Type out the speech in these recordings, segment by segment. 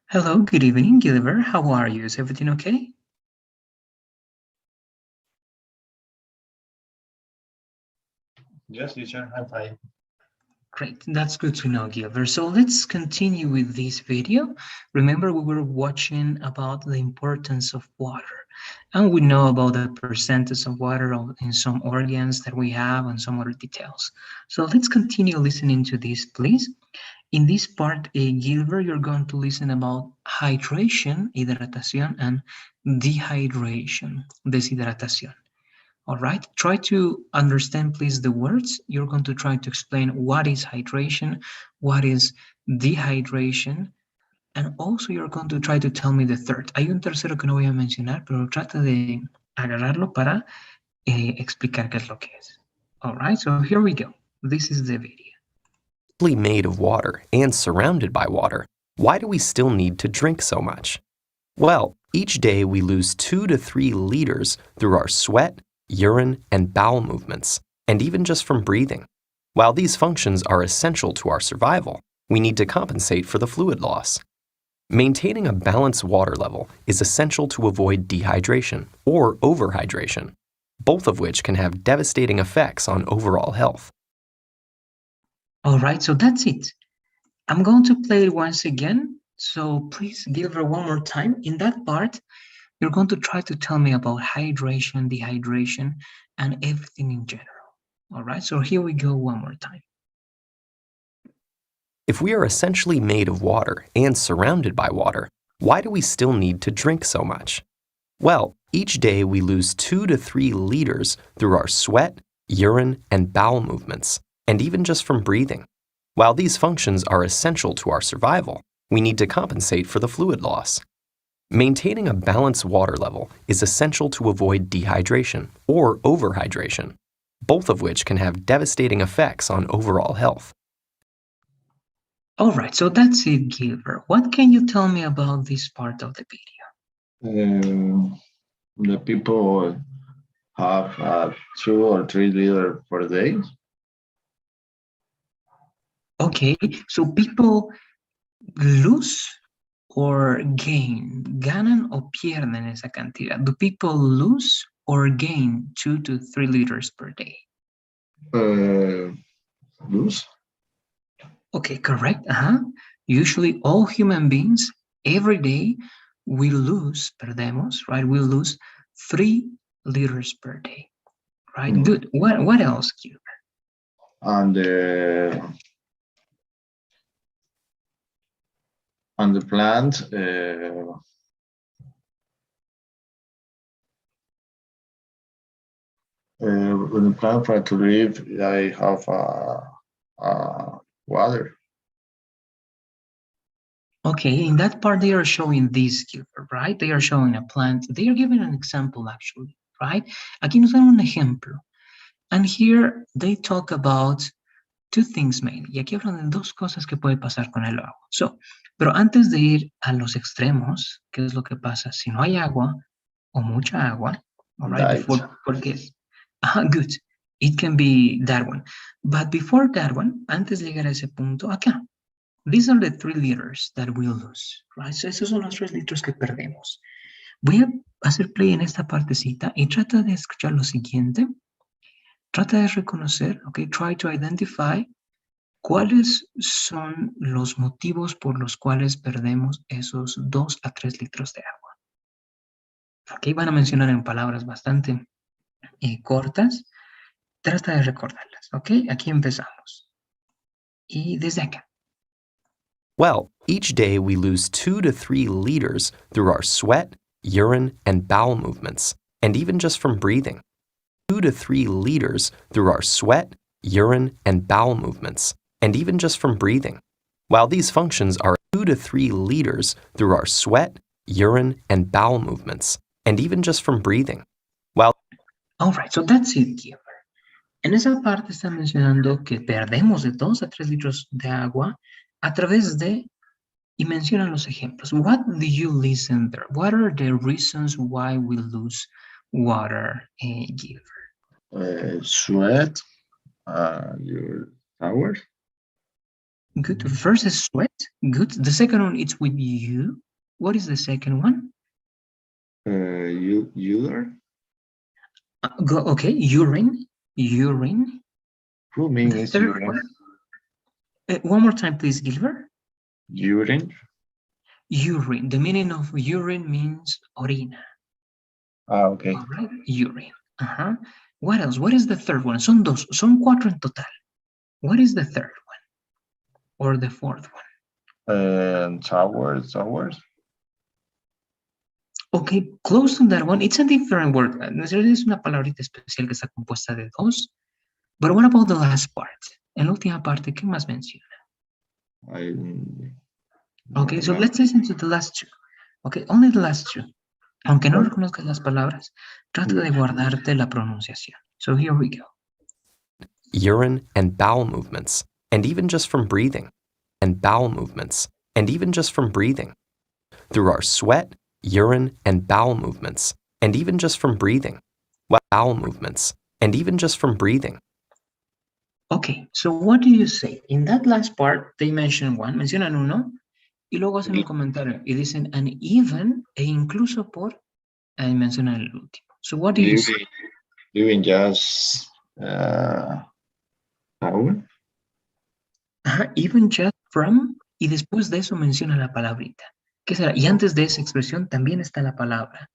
Hello, good evening, Gilbert. How are you? Is everything okay? Yes, teacher, I'm fine. Great, that's good to know, Gilbert. So let's continue with this video. Remember, we were watching about the importance of water, and we know about the percentage of water in some organs that we have and some other details. So let's continue listening to this, please. In this part, Gilbert, you're going to listen about hydration, hidratación, and dehydration, deshidratación. All right, try to understand, please, the words. You're going to try to explain what is hydration, what is dehydration, and also you're going to try to tell me the third. Hay un tercero que no voy a mencionar, pero trata de agarrarlo para explicar qué es lo que es. All right, so here we go. This is the video. Made of water and surrounded by water, why do we still need to drink so much? Well, each day we lose 2 to 3 liters through our sweat, urine, and bowel movements, and even just from breathing. While these functions are essential to our survival, we need to compensate for the fluid loss. Maintaining a balanced water level is essential to avoid dehydration or overhydration, both of which can have devastating effects on overall health. All right, so that's it. I'm going to play it once again. So please give her one more time. In that part, you're going to try to tell me about hydration, dehydration, and everything in general. All right, so here we go one more time. If we are essentially made of water and surrounded by water, why do we still need to drink so much? Well, each day we lose 2 to 3 liters through our sweat, urine, and bowel movements, and even just from breathing. While these functions are essential to our survival, we need to compensate for the fluid loss. Maintaining a balanced water level is essential to avoid dehydration or overhydration, both of which can have devastating effects on overall health. All right, so that's it, Gilbert. What can you tell me about this part of the video? The people have 2 or 3 liters per day. Okay, so people lose or gain, ganan o pierden esa cantidad. Do people lose or gain 2 to 3 liters per day? Lose. Okay, correct. Usually all human beings, every day, we lose, perdemos, right? We lose 3 liters per day, right? Good. What else, Gilbert? And the plant, when the plant for to live, I have water. Okay, in that part, they are showing this, Gilbert, right? They are showing a plant. They are giving an example, actually, right? Aquí nos dan un ejemplo. And here they talk about two things mainly. Y aquí hablan de dos cosas que puede pasar con el agua. So, pero antes de ir a los extremos, ¿qué es lo que pasa si no hay agua o mucha agua? All right, porque good. It can be that one. But before that one, antes de llegar a ese punto, acá. These are the 3 liters that we lose, right? So esos son los 3 litros que perdemos. Voy a hacer play en esta partecita y trata de escuchar lo siguiente. Trata de reconocer, ok, try to identify cuáles son los motivos por los cuales perdemos esos 2 a 3 litros de agua. Ok, van a mencionar en palabras bastante cortas. Trata de recordarlas, ok. Aquí empezamos. Y desde acá. Well, each day we lose 2 to 3 liters through our sweat, urine, and bowel movements, and even just from breathing. 2 to 3 liters through our sweat, urine, and bowel movements, and even just from breathing. While these functions are 2 to 3 liters through our sweat, urine, and bowel movements, and even just from breathing. All right, so that's it, Gilbert. En esa parte está mencionando que perdemos de 2 a 3 litros de agua a través de, y mencionan los ejemplos. What do you listen there? What are the reasons why we lose water, Gilbert? Sweat, your showers. Good. First is sweat. Good. The second one it's with you. What is the second one? Uter? Okay, urine. Urine. Who mean The is third urine? one. One more time, please, Gilbert. Urine? Urine. The meaning of urine means orina. Ah, okay. All right, urine. What else? What is the third one? Son dos. Son cuatro en total. What is the third one or the fourth one? Towers? Okay, close to that one. It's a different word. Es una palabrita especial que está compuesta de dos. But what about the last part? En la última parte, ¿qué más menciona? Okay, so let's listen to the last two. Okay, only the last two. Aunque no reconozcas las palabras, trata de guardarte la pronunciación. So here we go. Urine and bowel movements, and even just from breathing, and bowel movements, and even just from breathing. Through our sweat, urine, and bowel movements, and even just from breathing. Bowel movements, and even just from breathing. Okay, so what do you say? In that last part, they mention one, mencionan uno, y luego hacen un comentario y dicen an even e incluso por, y mencionan el último. So what do you say? Even just power? Even just from, y después de eso menciona la palabrita. ¿Qué será? Y antes de esa expresión también está la palabra.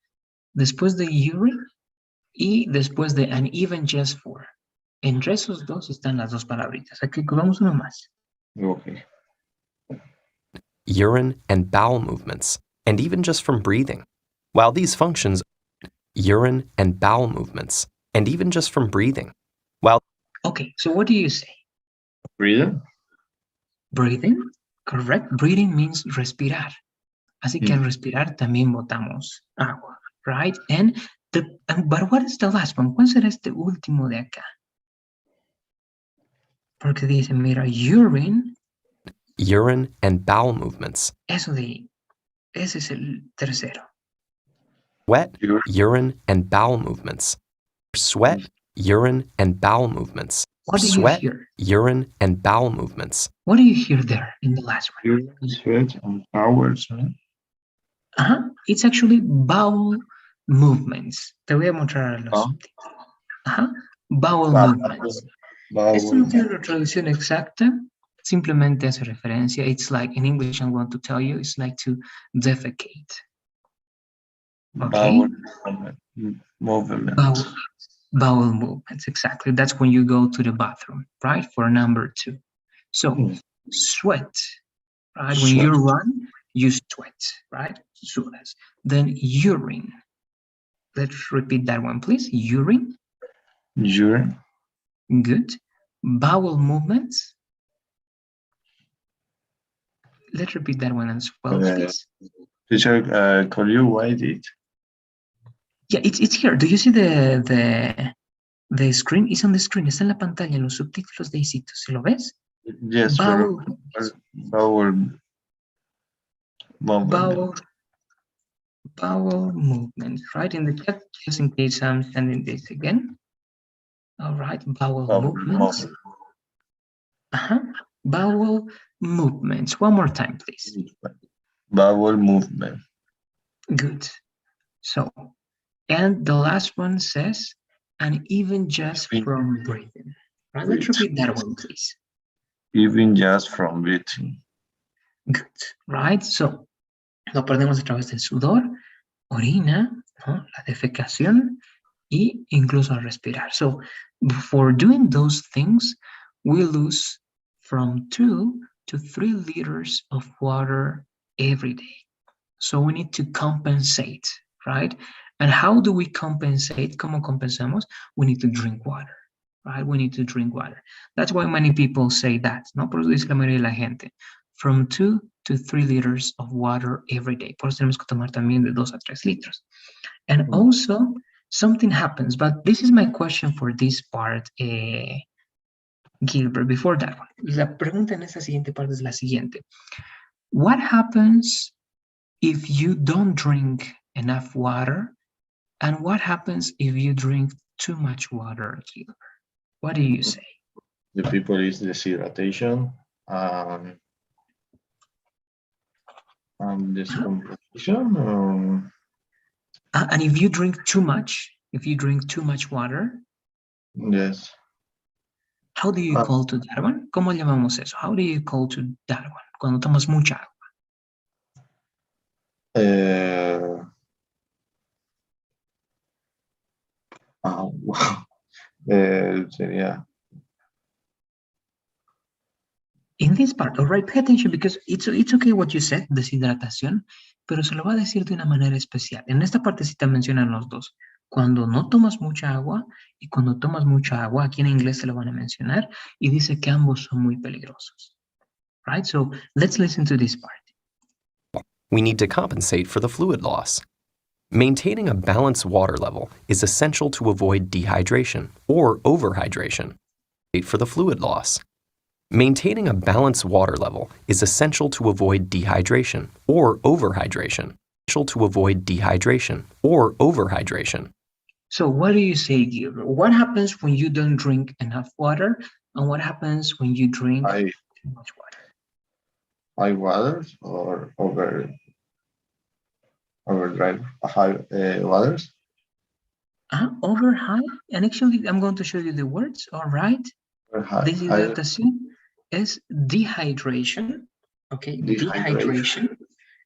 Después de urine y después de an even just for. Entre esos dos están las dos palabritas. Aquí vamos uno más. Okay. Urine and bowel movements, and even just from breathing. While these functions, urine and bowel movements, and even just from breathing. Okay, so what do you say? Breathing? Breathing, correct. Breathing means respirar. Así que al respirar también botamos agua, right? But what is the last one? ¿Cuál será este último de acá? Porque dice, mira, urine. Urine and bowel movements. Eso de ahí. Ese es el tercero. Sweat, urine, and bowel movements. Sweat, urine, and bowel movements. What do you Sweat, hear? urine, and bowel movements. What do you hear there in the last one? Urine, sweat, and powers. It's actually bowel movements. Te voy a mostrar los subtítulos. Bowel movements. Esto no tiene una traducción exacta, simplemente hace referencia. It's like, in English, I'm going to tell you, it's like to defecate. Okay? Movements. Bowel movements, exactly. That's when you go to the bathroom, right? For number two. So, sweat, right? When you run, you sweat, right? Sudas. Then urine. Let's repeat that one, please. Urine. Urine. Good. Bowel movements. Let's repeat that one as well, please. Teacher, could you write it? Yeah, it's here. Do you see the screen? It's on the screen. Está en la pantalla, los subtítulos de Isito. ¿Sí lo ves? Yes, Bowel movement, right? In the chat, just in case I'm sending this again. All right, bowel movements. Bowel movements. One more time, please. Bowel movement. Good. So, and the last one says, and even just from breathing. Right, let's repeat that one, please. Even just from breathing. Good, right? So, lo perdemos a través del sudor, orina, ¿no? La defecación, y incluso al respirar. So, for doing those things, we lose from 2 to 3 liters of water every day. So we need to compensate, right? And how do we compensate? ¿Cómo compensamos? We need to drink water, right? We need to drink water. That's why many people say that, ¿no? Por eso dice la mayoría de la gente. From 2 to 3 liters of water every day. Por eso tenemos que tomar también de 2 a 3 litros. And also, something happens, but this is my question for this part, Gilbert, before that one. La pregunta en esta siguiente parte es la siguiente. What happens if you don't drink enough water? And what happens if you drink too much water, Gilbert? What do you say? The people is dehydration. um, and decomposition. And if you drink too much, water, Yes. how do you Uh, call to that one? ¿Cómo llamamos eso? How do you call to that one? Cuando tomas mucha agua. uh, wow. Sería In this part, all right, pay attention because it's okay what you said, deshidratación, pero se lo va a decir de una manera especial. En esta partecita mencionan los dos. Cuando no tomas mucha agua y cuando tomas mucha agua, aquí en inglés se lo van a mencionar y dice que ambos son muy peligrosos. Right? So let's listen to this part. We need to compensate for the fluid loss. Maintaining a balanced water level is essential to avoid dehydration or overhydration. For the fluid loss. Maintaining a balanced water level is essential to avoid dehydration or overhydration. Essential to avoid dehydration or overhydration. So what do you say, Gilbert? What happens when you don't drink enough water, and what happens when you drink too much water? high waters or overdrive high waters. Over high, and actually I'm going to show you the words. All right. Deshidratación is dehydration. Okay, dehydration.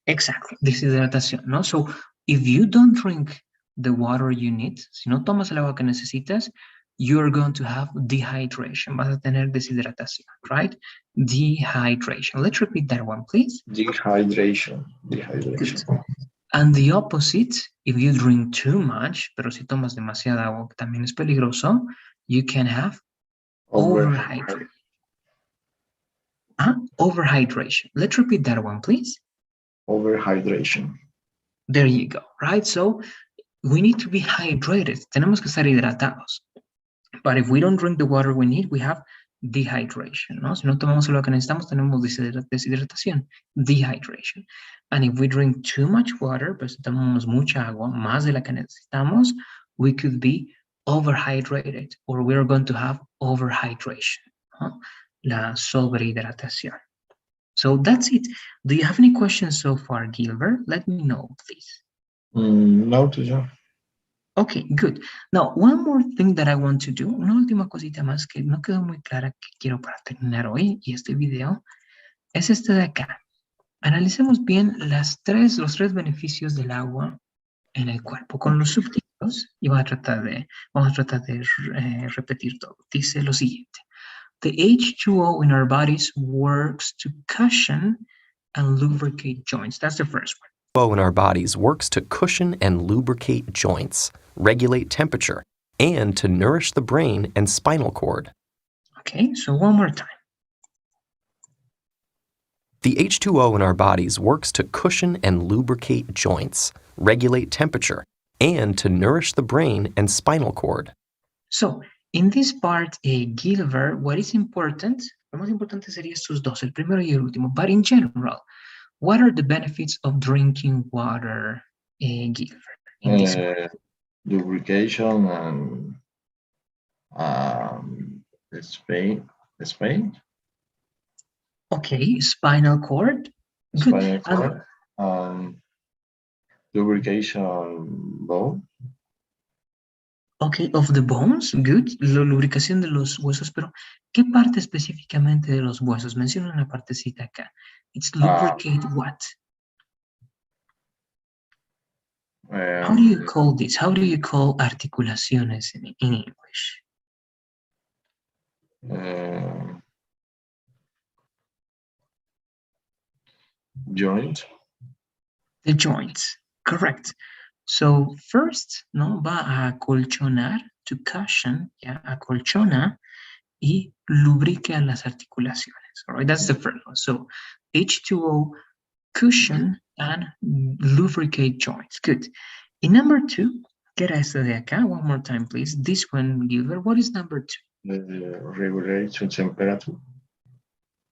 Exactly, deshidratación, ¿no? So if you don't drink the water you need, si no tomas el agua que necesitas, you're going to have dehydration. Vas a tener deshidratación, right? Dehydration. Let's repeat that one, please. Dehydration. Good. And the opposite, if you drink too much, pero si tomas demasiada agua, que también es peligroso, you can have overhydration. Overhydration. Let's repeat that one, please. Overhydration. There you go, right? So we need to be hydrated. Tenemos que estar hidratados. But if we don't drink the water we need, we have dehydration, ¿no? Si no tomamos lo que necesitamos, tenemos deshidratación, dehydration. And if we drink too much water, pero si tomamos mucha agua, más de la que necesitamos, we could be overhydrated, or we're going to have overhydration, ¿no? La sobrehidratación. So that's it. Do you have any questions so far, Gilbert? Let me know, please. No, teacher. Okay, good. Now, one more thing that I want to do, una última cosita más que no quedó muy clara que quiero para terminar hoy y este video, es este de acá. Analicemos bien los tres beneficios del agua en el cuerpo con los subtítulos y vamos a tratar de repetir todo. Dice lo siguiente. The H2O in our bodies works to cushion and lubricate joints. That's the first one. H2O in our bodies works to cushion and lubricate joints, regulate temperature, and to nourish the brain and spinal cord. Okay, so one more time. The H2O in our bodies works to cushion and lubricate joints, regulate temperature, and to nourish the brain and spinal cord. So, in this part, Gilbert, what is important? Lo más importante sería estos dos, el primero y el último. But in general, what are the benefits of drinking water, Gilbert? In this part? Lubrication and Spain. Okay, spinal cord. Good. Spinal cord. Lubrication bone. Okay, of the bones, good. La lubricación de los huesos, pero ¿qué parte específicamente de los huesos? Menciona una partecita acá. It's lubricate what? How do you call this? How do you call articulaciones in English? Joint. The joints, correct. So first, ¿no? Va a acolchonar, to cushion, ya, acolchona y lubrica las articulaciones. All right, that's the first one. So H2O, cushion and lubricate joints. Good. In number two, ¿qué era esto de acá? One more time, please. This one, Gilbert. What is number two? Regulation temperature.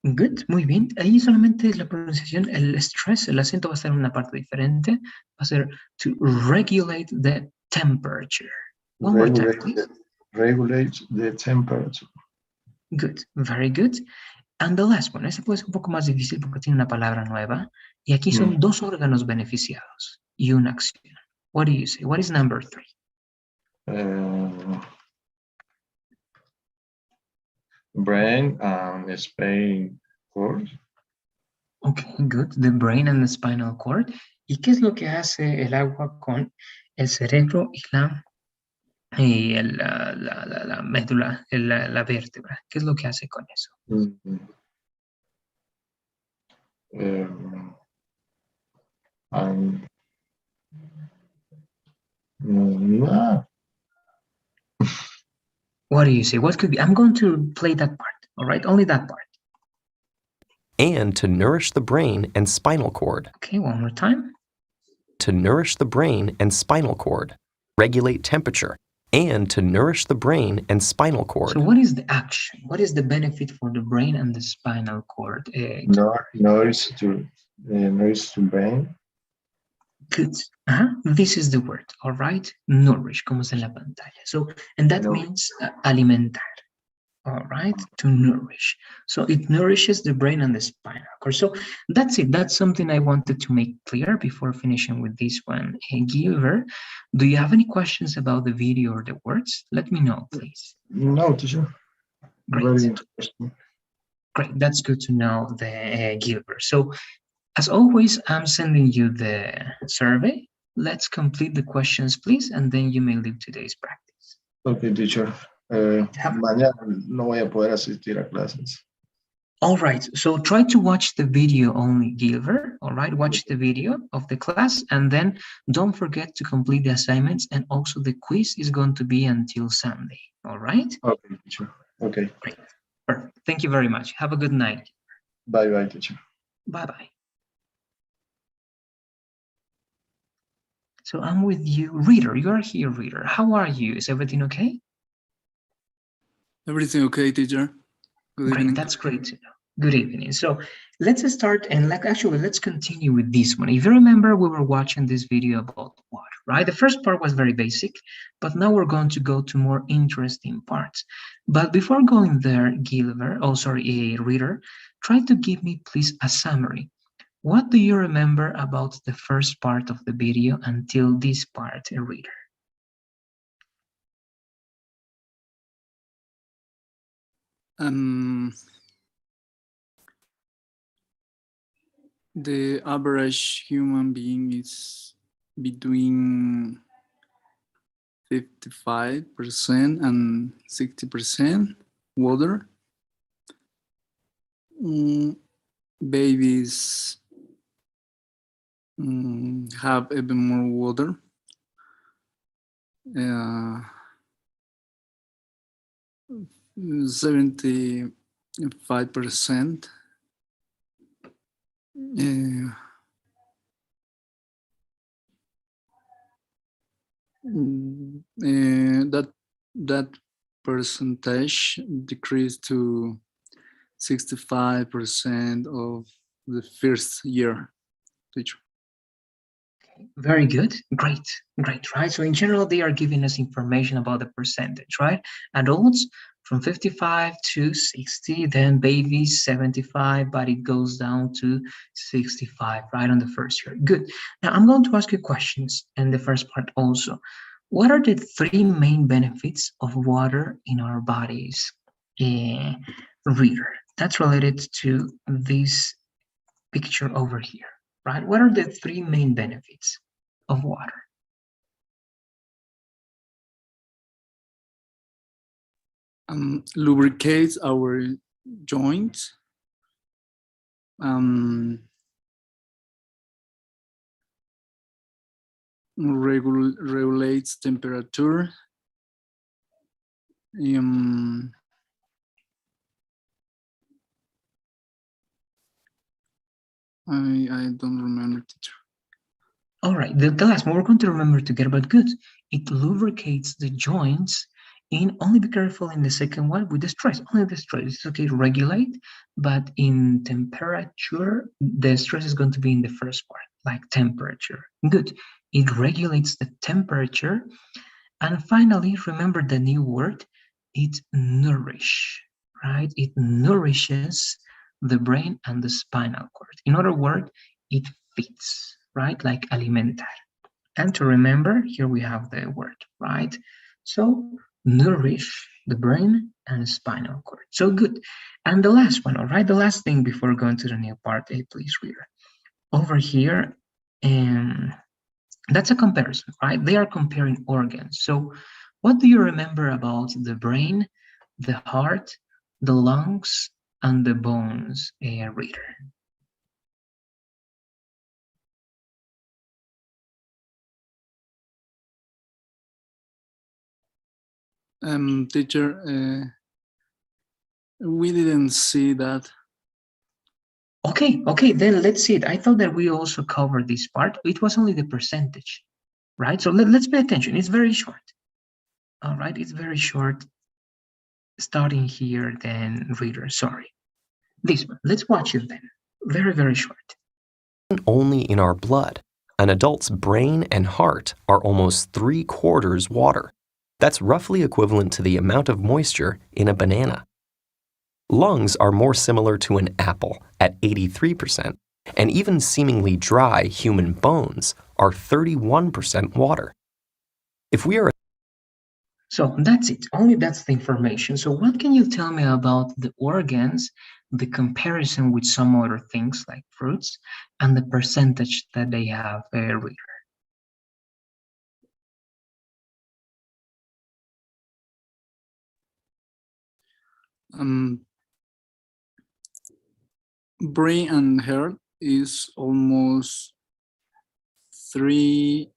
Good, muy bien. Ahí solamente la pronunciación, el stress, el acento va a estar en una parte diferente. Va a ser to regulate the temperature. One more time, please. Regulate the temperature. Good, very good. And the last one, ese puede ser un poco más difícil porque tiene una palabra nueva. Y aquí son dos órganos beneficiados y una acción. What do you say? What is number 3? Brain and spine cord. Okay, good. The brain and the spinal cord. ¿Y qué es lo que hace el agua con el cerebro y la médula, la vértebra? ¿Qué es lo que hace con eso? And no. What do you say? What could be? I'm going to play that part, all right? Only that part. And to nourish the brain and spinal cord. Okay, one more time. To nourish the brain and spinal cord. Regulate temperature. And to nourish the brain and spinal cord. So what is the action? What is the benefit for the brain and the spinal cord? Nourish to brain. Good. This is the word, all right? Nourish, como es en la pantalla. So, and that means alimentar, all right? To nourish. So it nourishes the brain and the spinal cord. So that's it. That's something I wanted to make clear before finishing with this one. Hey, Gilbert, do you have any questions about the video or the words? Let me know, please. No, teacher. Great. Very interesting. Great. That's good to know, the Gilbert. So as always, I'm sending you the survey. Let's complete the questions, please, and then you may leave today's practice. Okay, teacher. Mañana no voy a poder asistir a clases. All right, so try to watch the video only, Gilbert. All right, watch the video of the class, and then don't forget to complete the assignments, and also the quiz is going to be until Sunday. All right? Okay, teacher. Okay. Great. Perfect. Thank you very much. Have a good night. Bye-bye, teacher. Bye-bye. So I'm with you. Reader, you are here, Reader. How are you? Is everything okay? Everything okay, teacher? Good evening. That's great to know. Good evening. So let's start and let's continue with this one. If you remember, we were watching this video about water, right? The first part was very basic, but now we're going to go to more interesting parts. But before going there, Reader, try to give me, please, a summary. What do you remember about the first part of the video until this part, Reader? The average human being is between 55% and 60% water. Babies have even more water. 75%. That percentage decreased to 65% of the first year, teacher. Very good. Great, right? So in general, they are giving us information about the percentage, right? Adults from 55 to 60, then babies 75, but it goes down to 65, right, on the first year. Good. Now I'm going to ask you questions in the first part also. What are the 3 main benefits of water in our bodies? Reader, that's related to this picture over here, right? What are the 3 main benefits of water? Lubricates our joints. Regulates temperature. I don't remember, teacher. All right, the last one we're going to remember together, but good. It lubricates the joints. Only be careful in the second one with the stress. Only the stress. It's okay to regulate, but in temperature, the stress is going to be in the first part, like temperature. Good. It regulates the temperature. And finally, remember the new word. It's nourish, right? It nourishes the brain and the spinal cord. In other words, it feeds, right? Like alimentar. And to remember, here we have the word, right? So nourish the brain and spinal cord. So good. And the last one, all right? The last thing before going to the new part, please, reader. Over here, um, that's a comparison, right? They are comparing organs. So what do you remember about the brain, the heart, the lungs, and the bones, reader? Teacher, we didn't see that. Okay, then let's see it. I thought that we also covered this part. It was only the percentage, right? So let's pay attention. It's very short. All right, it's very short. Starting here, then reader, sorry. This one, let's watch it then. Very, very short. Only in our blood. An adult's brain and heart are almost 3/4 water. That's roughly equivalent to the amount of moisture in a banana. Lungs are more similar to an apple at 83%, and even seemingly dry human bones are 31% water. If we are So that's it. Only that's the information. So what can you tell me about the organs, the comparison with some other things like fruits, and the percentage that they have, reader? Um, brain and heart is almost 3/4.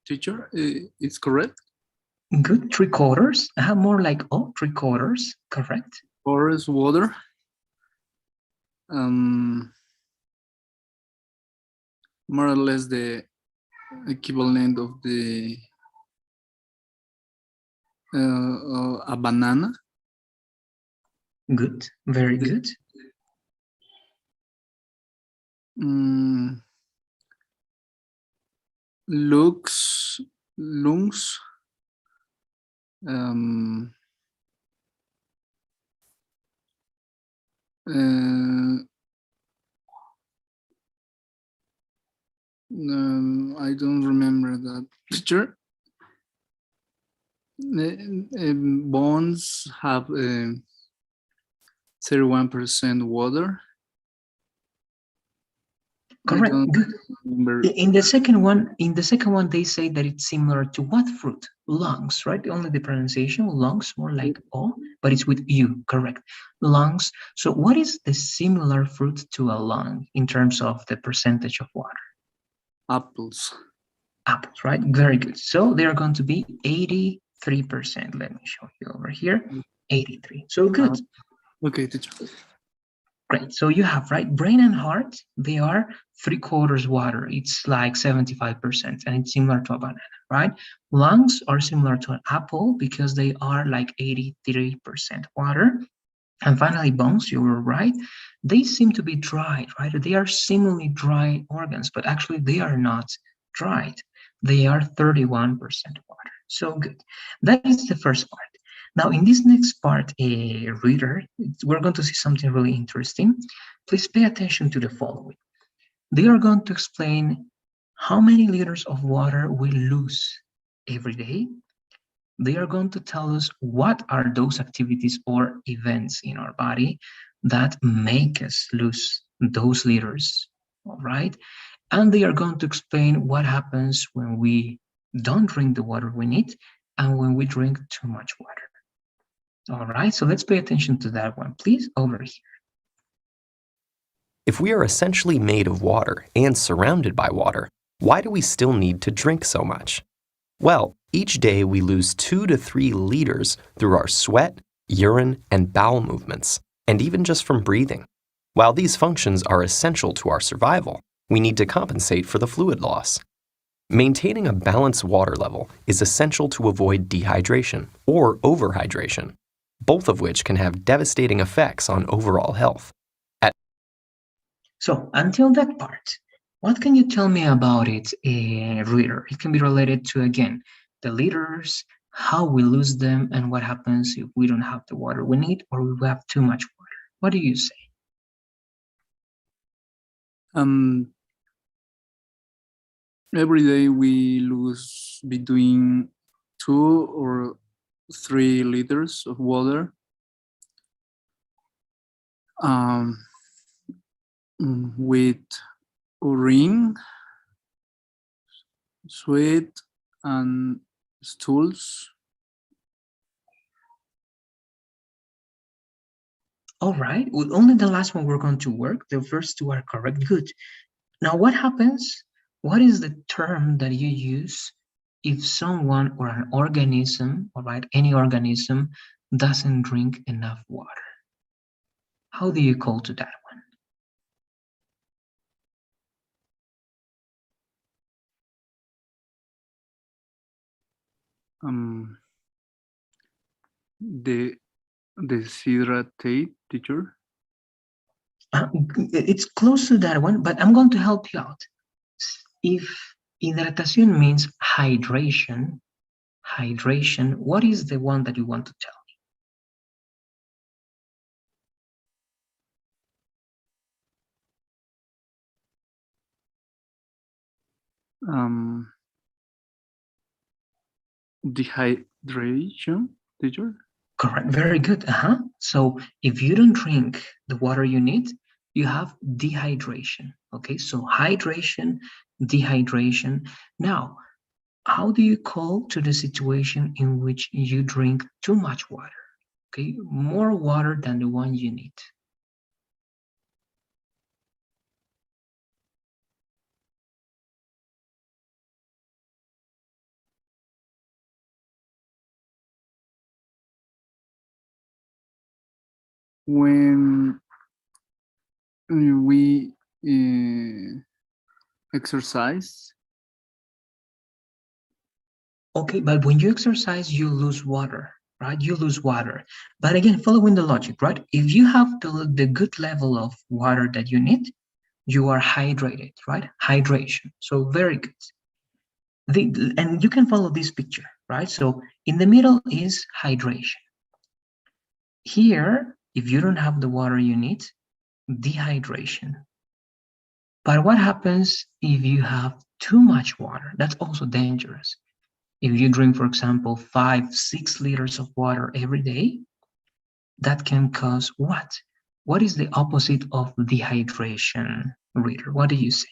Teacher, it's correct. Good, 3/4. I have more like 3/4. Correct. Forest water. More or less the equivalent of the a banana. Good, very good. Mm, lungs. I don't remember that picture. Bones have 31% water. Correct. Good. Remember. In the second one, they say that it's similar to what fruit? Lungs, right? Only the pronunciation, lungs, more like O, but it's with U, correct? Lungs. So what is the similar fruit to a lung in terms of the percentage of water? Apples. Apples, right? Very good. So they are going to be 83%. Let me show you over here. 83. So good. Okay, teacher. Great. So you have, right, brain and heart, they are 3/4 water. It's like 75%, and it's similar to a banana, right? Lungs are similar to an apple because they are like 83% water. And finally, bones, you were right. They seem to be dried, right? They are seemingly dry organs, but actually they are not dried. They are 31% water. So good. That is the first part. Now, in this next part, reader, we're going to see something really interesting. Please pay attention to the following. They are going to explain how many liters of water we lose every day. They are going to tell us what are those activities or events in our body that make us lose those liters, all right? And they are going to explain what happens when we don't drink the water we need and when we drink too much water. All right, so let's pay attention to that one, please, over here. If we are essentially made of water and surrounded by water, why do we still need to drink so much? Well, each day we lose 2 to 3 liters through our sweat, urine, and bowel movements, and even just from breathing. While these functions are essential to our survival, we need to compensate for the fluid loss. Maintaining a balanced water level is essential to avoid dehydration or overhydration, both of which can have devastating effects on overall health. So until that part, what can you tell me about it, reader? It can be related to, again, the liters, how we lose them, and what happens if we don't have the water we need or we have too much water. What do you say? Every day we lose between 2 or 3 liters of water. With urine, sweat, and stools. All right, with only the last one we're going to work. The first two are correct. Good. Now, what happens? What is the term that you use if someone or an organism, all right, any organism doesn't drink enough water? How do you call to that The deshydratate, teacher. It's close to that one, but I'm going to help you out. If hidratación means hydration, what is the one that you want to tell Dehydration, teacher. Correct. Very good. So if you don't drink the water you need, you have dehydration. Okay. So hydration, dehydration. Now, how do you call to the situation in which you drink too much water? Okay. More water than the one you need. When we exercise. Okay, but when you exercise, you lose water, right? You lose water. But again, following the logic, right? If you have the good level of water that you need, you are hydrated, right? Hydration. So very good. And you can follow this picture, right? So in the middle is hydration. Here, if you don't have the water you need, dehydration. But what happens if you have too much water? That's also dangerous. If you drink, for example, 5-6 liters of water every day, that can cause what? What is the opposite of dehydration, reader? What do you say?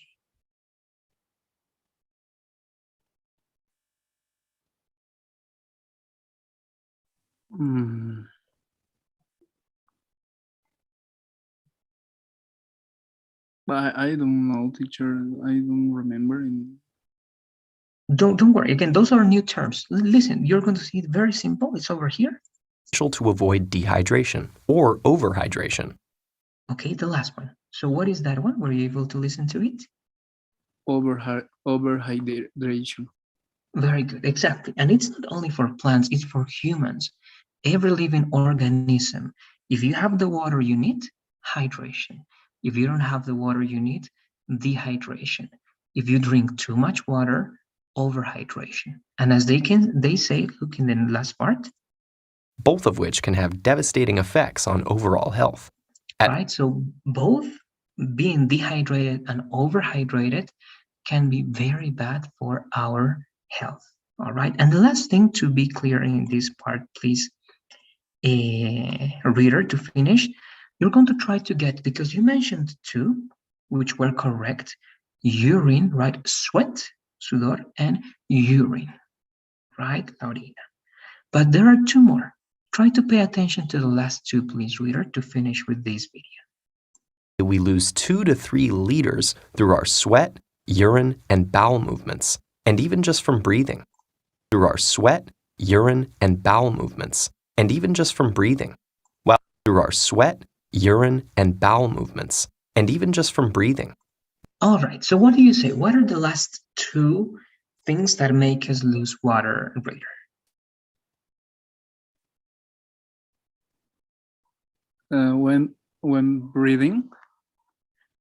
I don't know, teacher. I don't remember. Don't worry. Again, those are new terms. Listen, you're going to see it very simple. It's over here. To avoid dehydration or overhydration. Okay, the last one. So what is that one? Were you able to listen to it? Overhydration. Very good, exactly. And it's not only for plants, it's for humans. Every living organism. If you have the water you need, hydration. If you don't have the water you need, dehydration. If you drink too much water, overhydration. And as they say, look in the last part. Both of which can have devastating effects on overall health. Right, so both being dehydrated and overhydrated can be very bad for our health. All right, and the last thing to be clear in this part, please, reader, to finish, you're going to try to get, because you mentioned two, which were correct, urine, right, sweat, sudor, and urine, right, orina. But there are two more. Try to pay attention to the last two, please, reader, to finish with this video. We lose 2 to 3 liters through our sweat, urine, and bowel movements, and even just from breathing. Through our sweat, urine, and bowel movements, and even just from breathing. Well, through our sweat, urine, and bowel movements, and even just from breathing. All right, so what do you say? What are the last two things that make us lose water, reader? When breathing.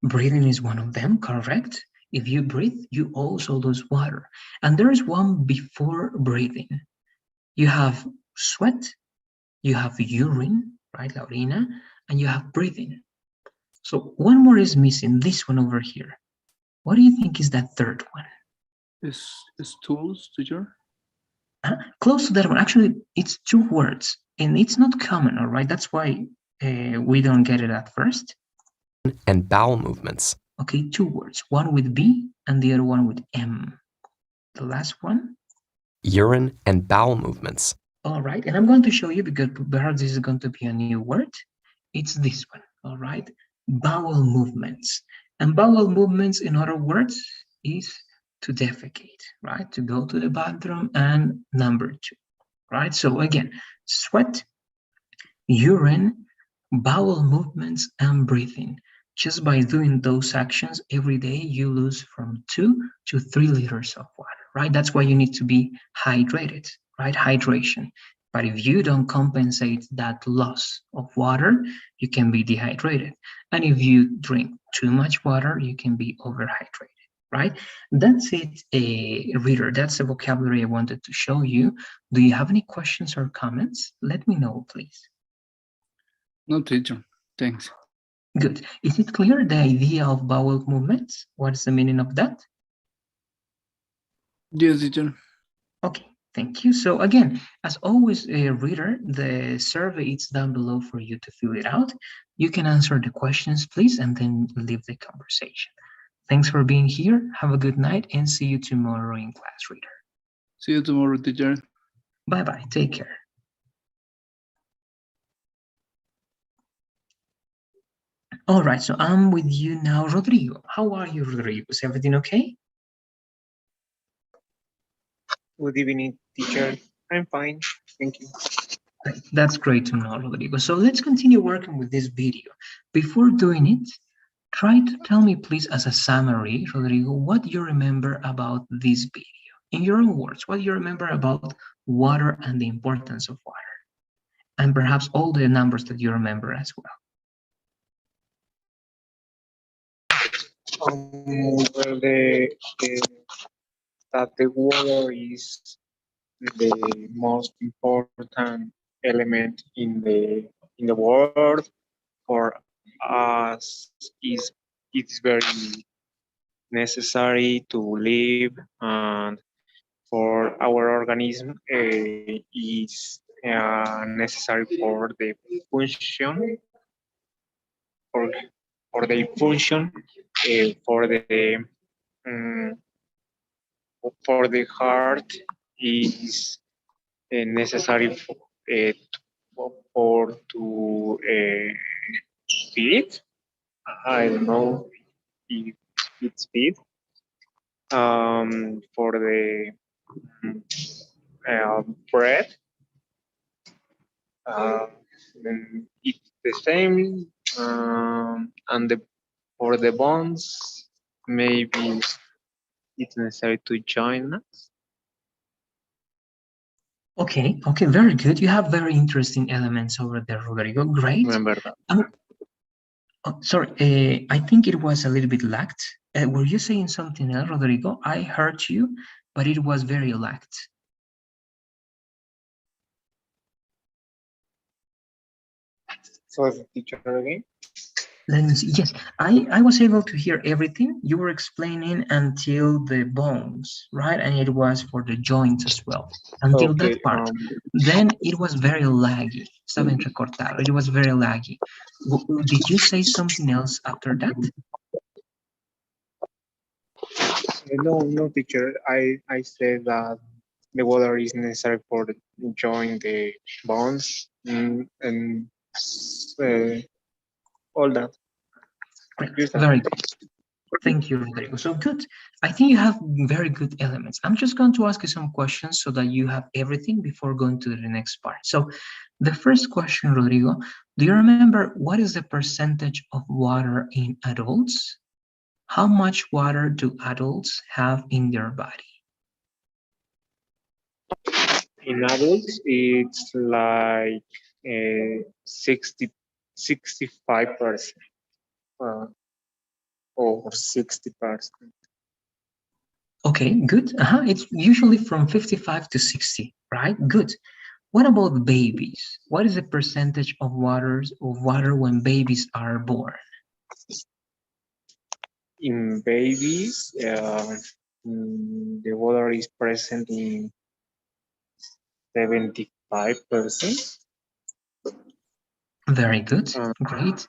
Breathing is one of them, correct? If you breathe, you also lose water. And there is one before breathing. You have sweat, you have urine, right, la orina, and you have breathing. So one more is missing, this one over here. What do you think is that third one? Is tools, teacher? Close to that one. Actually, it's two words, and it's not common, all right? That's why we don't get it at first. And bowel movements. Okay, two words, one with B and the other one with M. The last one. Urine and bowel movements. All right, and I'm going to show you because perhaps this is going to be a new word. It's this one, all right? Bowel movements. And bowel movements, in other words, is to defecate, right? To go to the bathroom, and number two, right? So again, sweat, urine, bowel movements, and breathing. Just by doing those actions every day, you lose from 2 to 3 liters of water, right? That's why you need to be hydrated, right? Hydration. But if you don't compensate that loss of water, you can be dehydrated. And if you drink too much water, you can be overhydrated, right? That's it, a reader. That's the vocabulary I wanted to show you. Do you have any questions or comments? Let me know, please. No, teacher. Thanks. Good. Is it clear the idea of bowel movements? What is the meaning of that? Yes, teacher. Okay, thank you. So again, as always, reader, the survey is down below for you to fill it out. You can answer the questions, please, and then leave the conversation. Thanks for being here. Have a good night and see you tomorrow in class, reader. See you tomorrow, teacher. Bye-bye. Take care. All right, so I'm with you now, Rodrigo. How are you, Rodrigo? Is everything okay? Good evening, teacher. I'm fine. Thank you. Great. That's great to know, Rodrigo. So let's continue working with this video. Before doing it, try to tell me, please, as a summary, Rodrigo, what you remember about this video. In your own words, what you remember about water and the importance of water, and perhaps all the numbers that you remember as well. Well, that the water is the most important element in the world for us. Is it's very necessary to live, and for our organism is necessary for for the function for the um, for the heart is necessary for to feed. I don't know if it's feed. For the um, bread, uh, it's the same. And for the bones, maybe it's necessary to join us. Okay, very good. You have very interesting elements over there, Rodrigo. Great. Remember that. Oh, sorry, I think it was a little bit lagged. Were you saying something else, Rodrigo? I heard you, but it was very lagged. So the teacher again. Let me see. Yes, I was able to hear everything. You were explaining until the bones, right? And it was for the joints as well, until Okay. that part. Then it was very laggy. Estaba entrecortado. It was very laggy. Did you say something else after that? No, teacher. I said that the water is necessary for join the bones, and uh, all that. Great, Just that. very good. Thank you, Rodrigo. So good. I think you have very good elements. I'm just going to ask you some questions so that you have everything before going to the next part. So the first question, Rodrigo, do you remember what is the percentage of water in adults? How much water do adults have in their body? In adults, it's like 65% or 60%. Okay, good. It's usually from 55 to 60, right? Good. What about babies? What is the percentage of water when babies are born? In babies, the water is present in 75%. Very good. Uh, Great.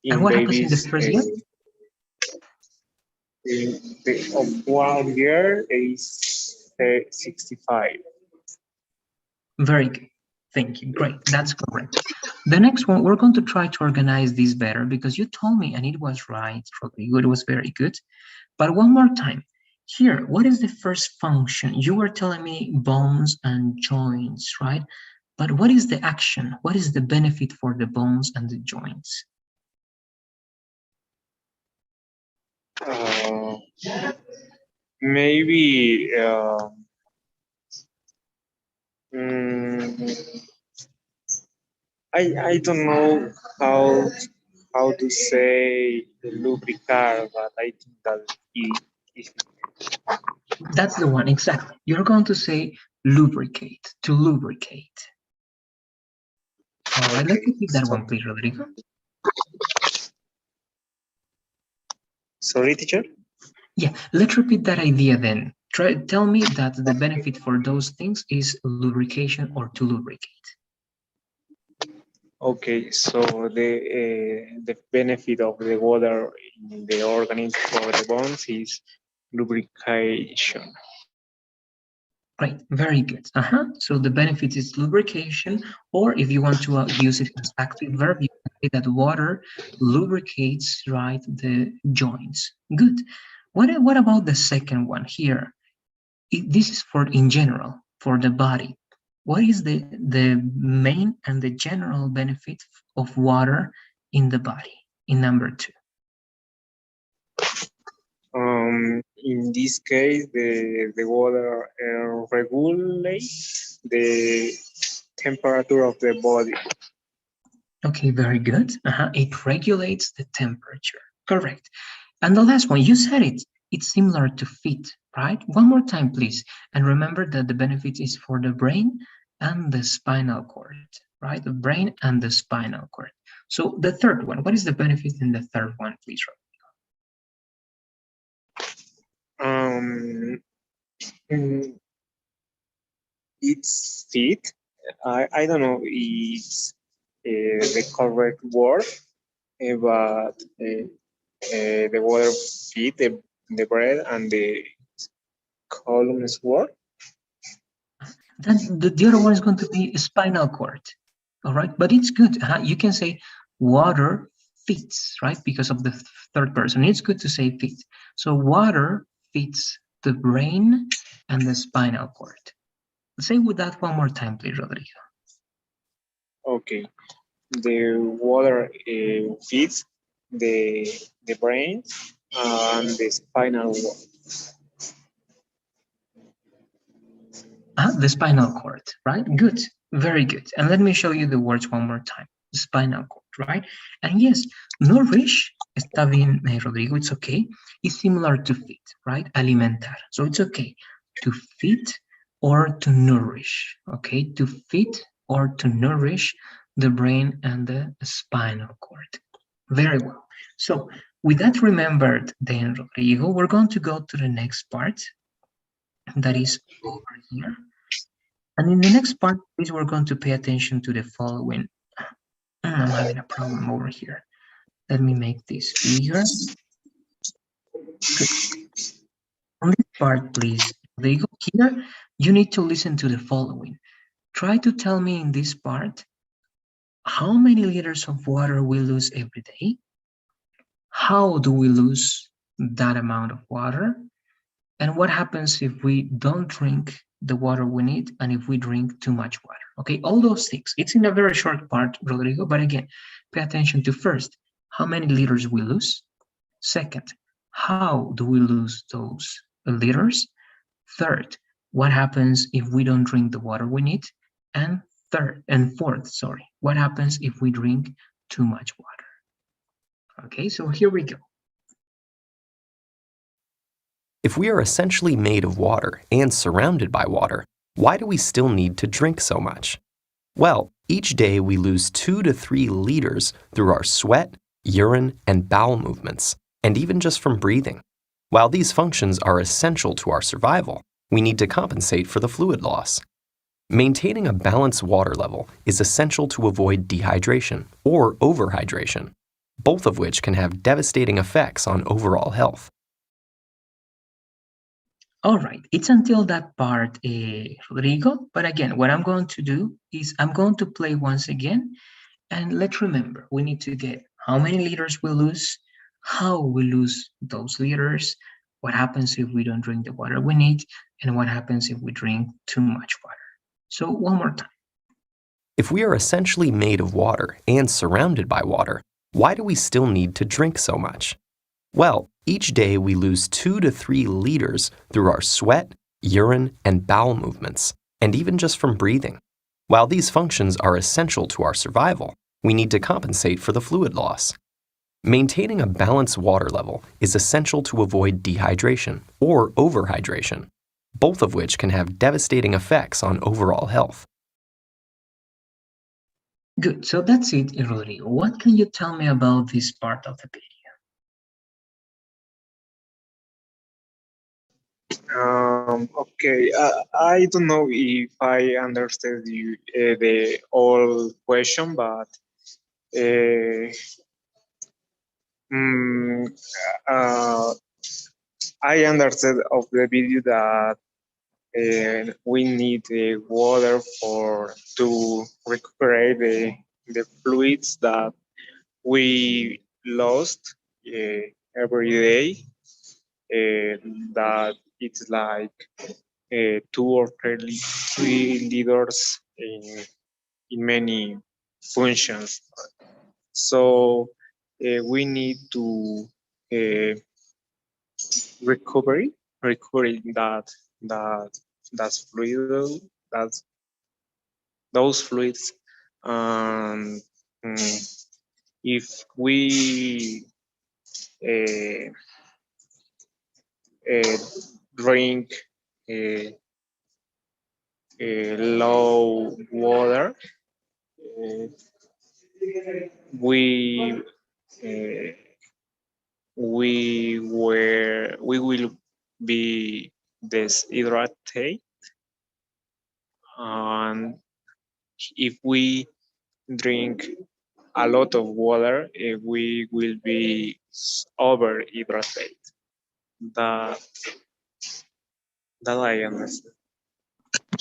And in what happens in the babies, first year? of 1 year is 65. Very good. Thank you. Great. That's correct. The next one, we're going to try to organize this better because you told me and it was right, Rodrigo. It was very good. But one more time. Here, what is the first function? You were telling me bones and joints, right? But what is the action? What is the benefit for the bones and the joints? Uh, maybe mm, I don't know how how to say lubricar, but I think that it That's the one, exactly. You're going to say lubricate, to lubricate. All right, let's okay. repeat that So, one, please, Rodrigo. sorry, teacher. Yeah, let's repeat that idea then. Tell me that the benefit for those things is lubrication or to lubricate. Okay, so the benefit of the water in the organism for the bones is lubrication. Right, very good. So the benefit is lubrication, or if you want to use it as active verb, you can say that water lubricates, right, the joints. Good. What about the second one here? This is for in general, for the body. What is the main and the general benefit of water in the body in number two? In this case, the water regulates the temperature of the body. Okay, very good. It regulates the temperature. Correct. And the last one, you said it. It's similar to feet, right? One more time, please. And remember that the benefit is for the brain and the spinal cord, right? The brain and the spinal cord. So the third one, what is the benefit in the third one, please? Um, mm, it's fit. I don't know it's the correct word, but the water feed the bread and the columns word. Then the other one is going to be spinal cord. All right, but it's good. You can say water fits, right? Because of the third person. It's good to say fit. So water fits the brain and the spinal cord. Say with that one more time, please, Rodrigo. Okay, the water feeds the the brain and the spinal word. The spinal cord, right? Good, very good. And let me show you the words one more time. Spinal cord, right? And yes, nourish, está bien, Rodrigo, it's okay. It's similar to feed, right? Alimentar. So it's okay to feed or to nourish, okay? To feed or to nourish the brain and the spinal cord. Very well. So with that remembered then, Rodrigo, we're going to go to the next part that is over here. And in the next part, please, we're going to pay attention to the following. I'm having a problem over here. Let me make this bigger. Good. On this part, please, they go here, you need to listen to the following. Try to tell me in this part, how many liters of water we lose every day? How do we lose that amount of water? And what happens if we don't drink the water we need and if we drink too much water? Okay, all those things. It's in a very short part, Rodrigo, but again, pay attention to first, how many liters we lose. Second, how do we lose those liters? Third, what happens if we don't drink the water we need? And fourth, sorry, what happens if we drink too much water? Okay, so here we go. If we are essentially made of water and surrounded by water, why do we still need to drink so much? Well, each day we lose 2 to 3 liters through our sweat, urine, and bowel movements, and even just from breathing. While these functions are essential to our survival, we need to compensate for the fluid loss. Maintaining a balanced water level is essential to avoid dehydration or overhydration, both of which can have devastating effects on overall health. All right, it's until that part, Rodrigo. But again, what I'm going to do is I'm going to play once again. And let's remember, we need to get how many liters we lose, how we lose those liters, what happens if we don't drink the water we need, and what happens if we drink too much water. So one more time. If we are essentially made of water and surrounded by water, why do we still need to drink so much? Well, each day we lose 2 to 3 liters through our sweat, urine, and bowel movements, and even just from breathing. While these functions are essential to our survival, we need to compensate for the fluid loss. Maintaining a balanced water level is essential to avoid dehydration or overhydration, both of which can have devastating effects on overall health. Good, so that's it, Rodrigo. What can you tell me about this part of the video? Okay, I don't know if I understood you the whole question, but uh, mm, uh, I understood of the video that we need water for to recuperate the fluids that we lost every day. That it's like 2 or 3 liters in many functions. So we need to uh, recovery that that's fluid that's those fluids. And if we uh, uh, drink uh, low water, uh, we uh, we will be dehydrated, and if we drink a lot of water, we will be overhydrated. That that I understand.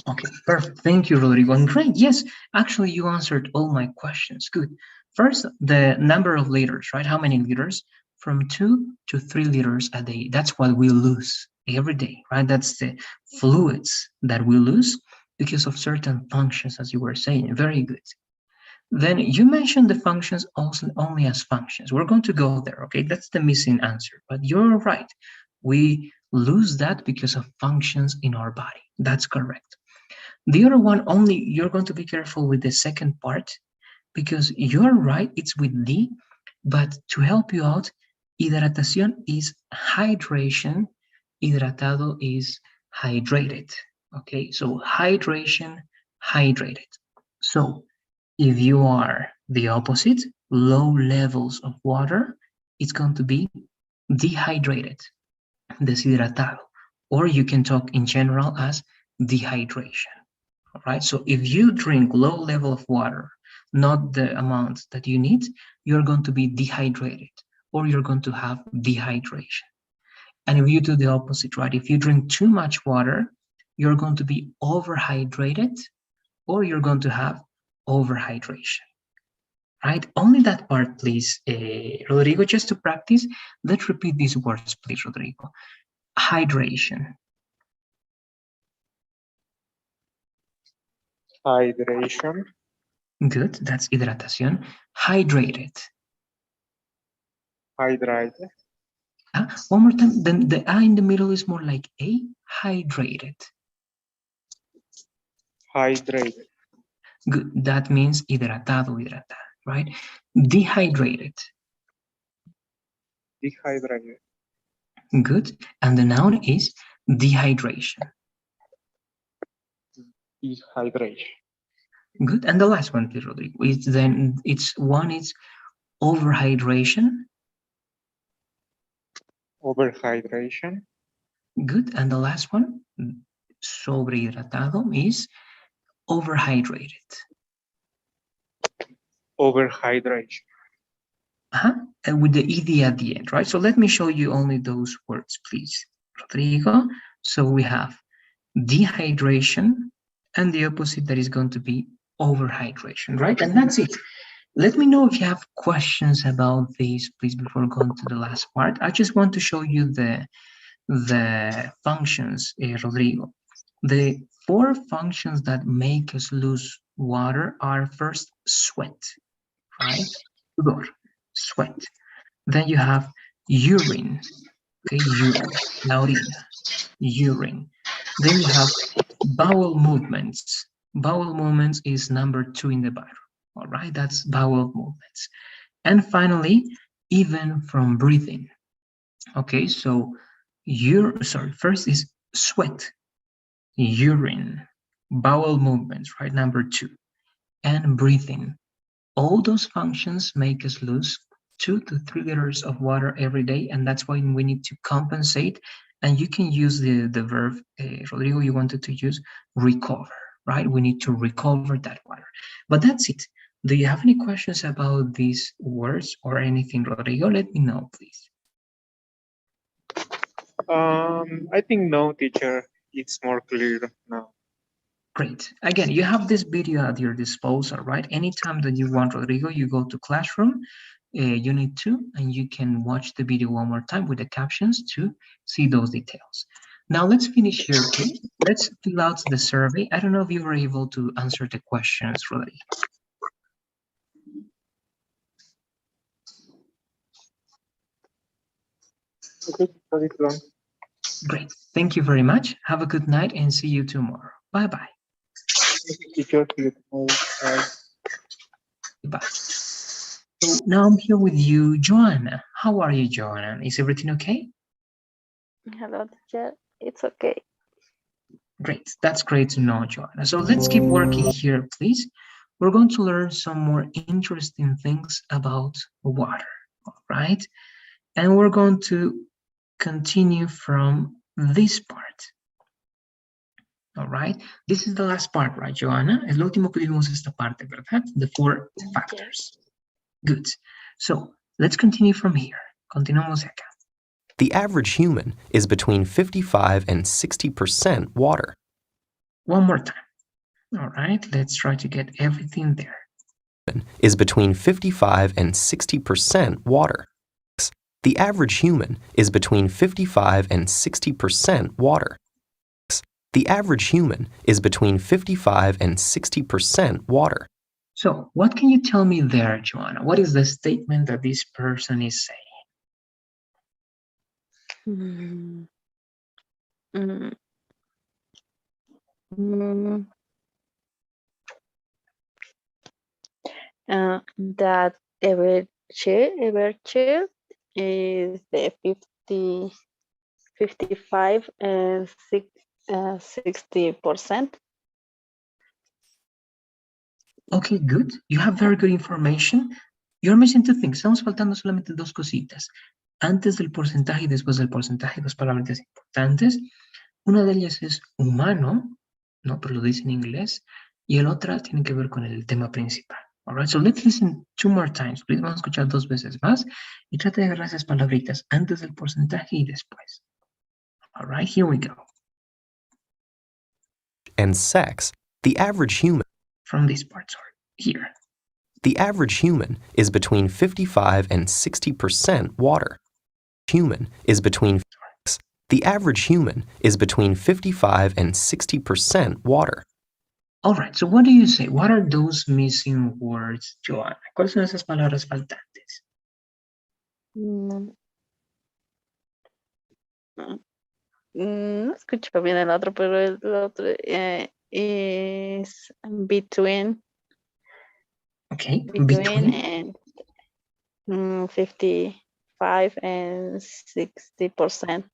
Okay, perfect. Thank you, Rodrigo. And great. Yes, actually, you answered all my questions. Good. First, the number of liters, right? How many liters? From 2 to 3 liters a day. That's what we lose every day, right? That's the fluids that we lose because of certain functions, as you were saying. Very good. Then you mentioned the functions also only as functions. We're going to go there, okay? That's the missing answer. But you're right. We lose that because of functions in our body. That's correct. The other one, only you're going to be careful with the second part because you're right, it's with D, but to help you out, hidratación is hydration, hidratado is hydrated. Okay, so hydration, hydrated. So if you are the opposite, low levels of water, it's going to be dehydrated, deshidratado, or you can talk in general as dehydration. All right, so if you drink low level of water, not the amount that you need, you're going to be dehydrated or you're going to have dehydration. And if you do the opposite, right, if you drink too much water, you're going to be overhydrated or you're going to have overhydration. Right, only that part, please, Rodrigo, just to practice. Let's repeat these words, please, Rodrigo. Hydration. Hydration, Good, that's hidratación. Hydrated. hydrated, Yeah, one more time. Then the A in the middle is more like A, hydrated. hydrated, Good, that means hidratado, hidratada, right? Dehydrated. dehydrated, Good. And the noun is dehydration. Dehydration. Good. And the last one, please, Rodrigo. It's overhydration. Overhydration. Good. And the last one, sobrehidratado, is overhydrated. Overhydration. And with the ed at the end, right? So let me show you only those words, please, Rodrigo. So we have dehydration, and the opposite that is going to be overhydration, right? And that's it. Let me know if you have questions about this, please, before going to the last part. I just want to show you the functions, Rodrigo. The 4 functions that make us lose water are first sweat, right? Sudor, sweat. Then you have urine, okay, urine, la orina, urine. Then you have bowel movements. Bowel movements is number 2 in the Bible, all right? That's bowel movements. And finally, even from breathing. Okay, so first is sweat, urine, bowel movements, right? Number 2, and breathing. All those functions make us lose 2 to 3 liters of water every day, and that's why we need to compensate. And you can use the verb, Rodrigo, you wanted to use recover, right? We need to recover that water. But that's it. Do you have any questions about these words or anything, Rodrigo? Let me know, please. I think no, teacher. It's more clear now. Great. Again, you have this video at your disposal, right? Anytime that you want, Rodrigo, you go to Classroom, Unit 2, and you can watch the video one more time with the captions to see those details. Now let's finish here, please. Let's fill out the survey. I don't know if you were able to answer the questions, Rodrigo. Okay, that is done. Great. Thank you very much. Have a good night and see you tomorrow. Bye-bye. Teacher, see you tomorrow. Bye. Bye. So now I'm here with you, Joanna. How are you, Joanna? Is everything okay? Hello, teacher. It's okay. Great. That's great to know, Joanna. So let's keep working here, please. We're going to learn some more interesting things about water, all right? And we're going to continue from this part. All right. This is the last part, right, Joanna? Es lo último que vimos esta parte, ¿verdad? The 4 factors. Good. So let's continue from here. Continuamos acá. The average human is between 55 and 60% water. One more time. All right. Let's try to get everything there. Is between 55 and 60% water. The average human is between 55 and 60% water. The average human is between 55 and 60% water. So what can you tell me there, Joanna? What is the statement that this person is saying? That every child is the 55 and 60%. Okay, good. You have very good information. You're missing 2 things. Estamos faltando solamente 2 cositas. Antes del porcentaje y después del porcentaje, 2 palabras importantes. Una de ellas es humano, ¿no? Pero lo dice en inglés. Y el otra tiene que ver con el tema principal. All right, so let's listen 2 more times. Please, vamos a escuchar 2 veces más. Y trata de agarrar esas palabritas antes del porcentaje y después. All right, here we go. And sex, the average human. From this part, sorry. Here. The average human is between 55 and 60% water. Human is between The average human is between 55 and 60% water. All right, so what do you say? What are those missing words, Joanna? ¿Cuáles son esas palabras faltantes? No escucho bien el otro, pero el otro es between. Okay, Between and 55 55 and 60%.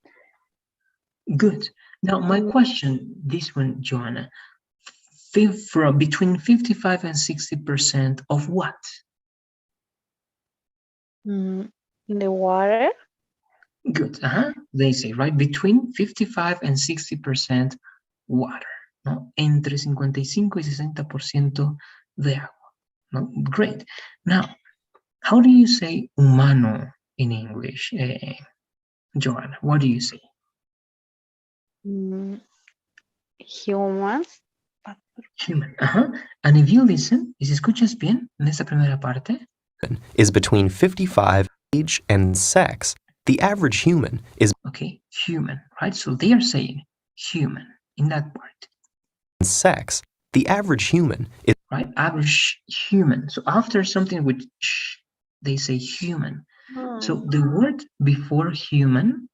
Good. Now, my question, this one, Joanna, from between 55 and 60% of what? The water. Good. They say, right? Between 55 and 60% water. ¿No? Entre 55 y 60% de agua. ¿No? Great. Now, how do you say humano in English, Joanna? What do you say? Humans. Human. And if you listen, y si escuchas bien en esta primera parte, is between 55 age and sex. The average human is okay, human, right? So they are saying human in that part, sex. The average human is right? Average human. So after something with sh, they say human. So the word before human,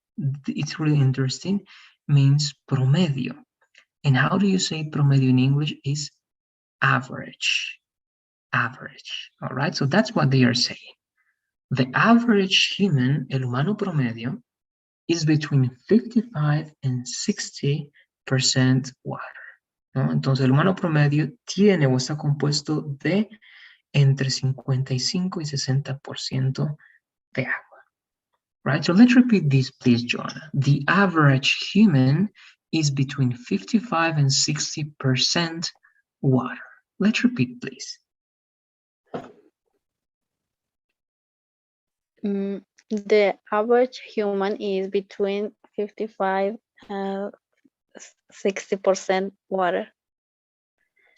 it's really interesting, means promedio. And how do you say promedio in English? Is average. Average. All right. So that's what they are saying. The average human, el humano promedio, is between 55 and 60% water, ¿no? Entonces el humano promedio tiene o está compuesto de entre 55 y 60% de agua. Right? So let's repeat this, please, Joanna. The average human is between 55 and 60% water. Let's repeat, please. The average human is between 55 and 60% water.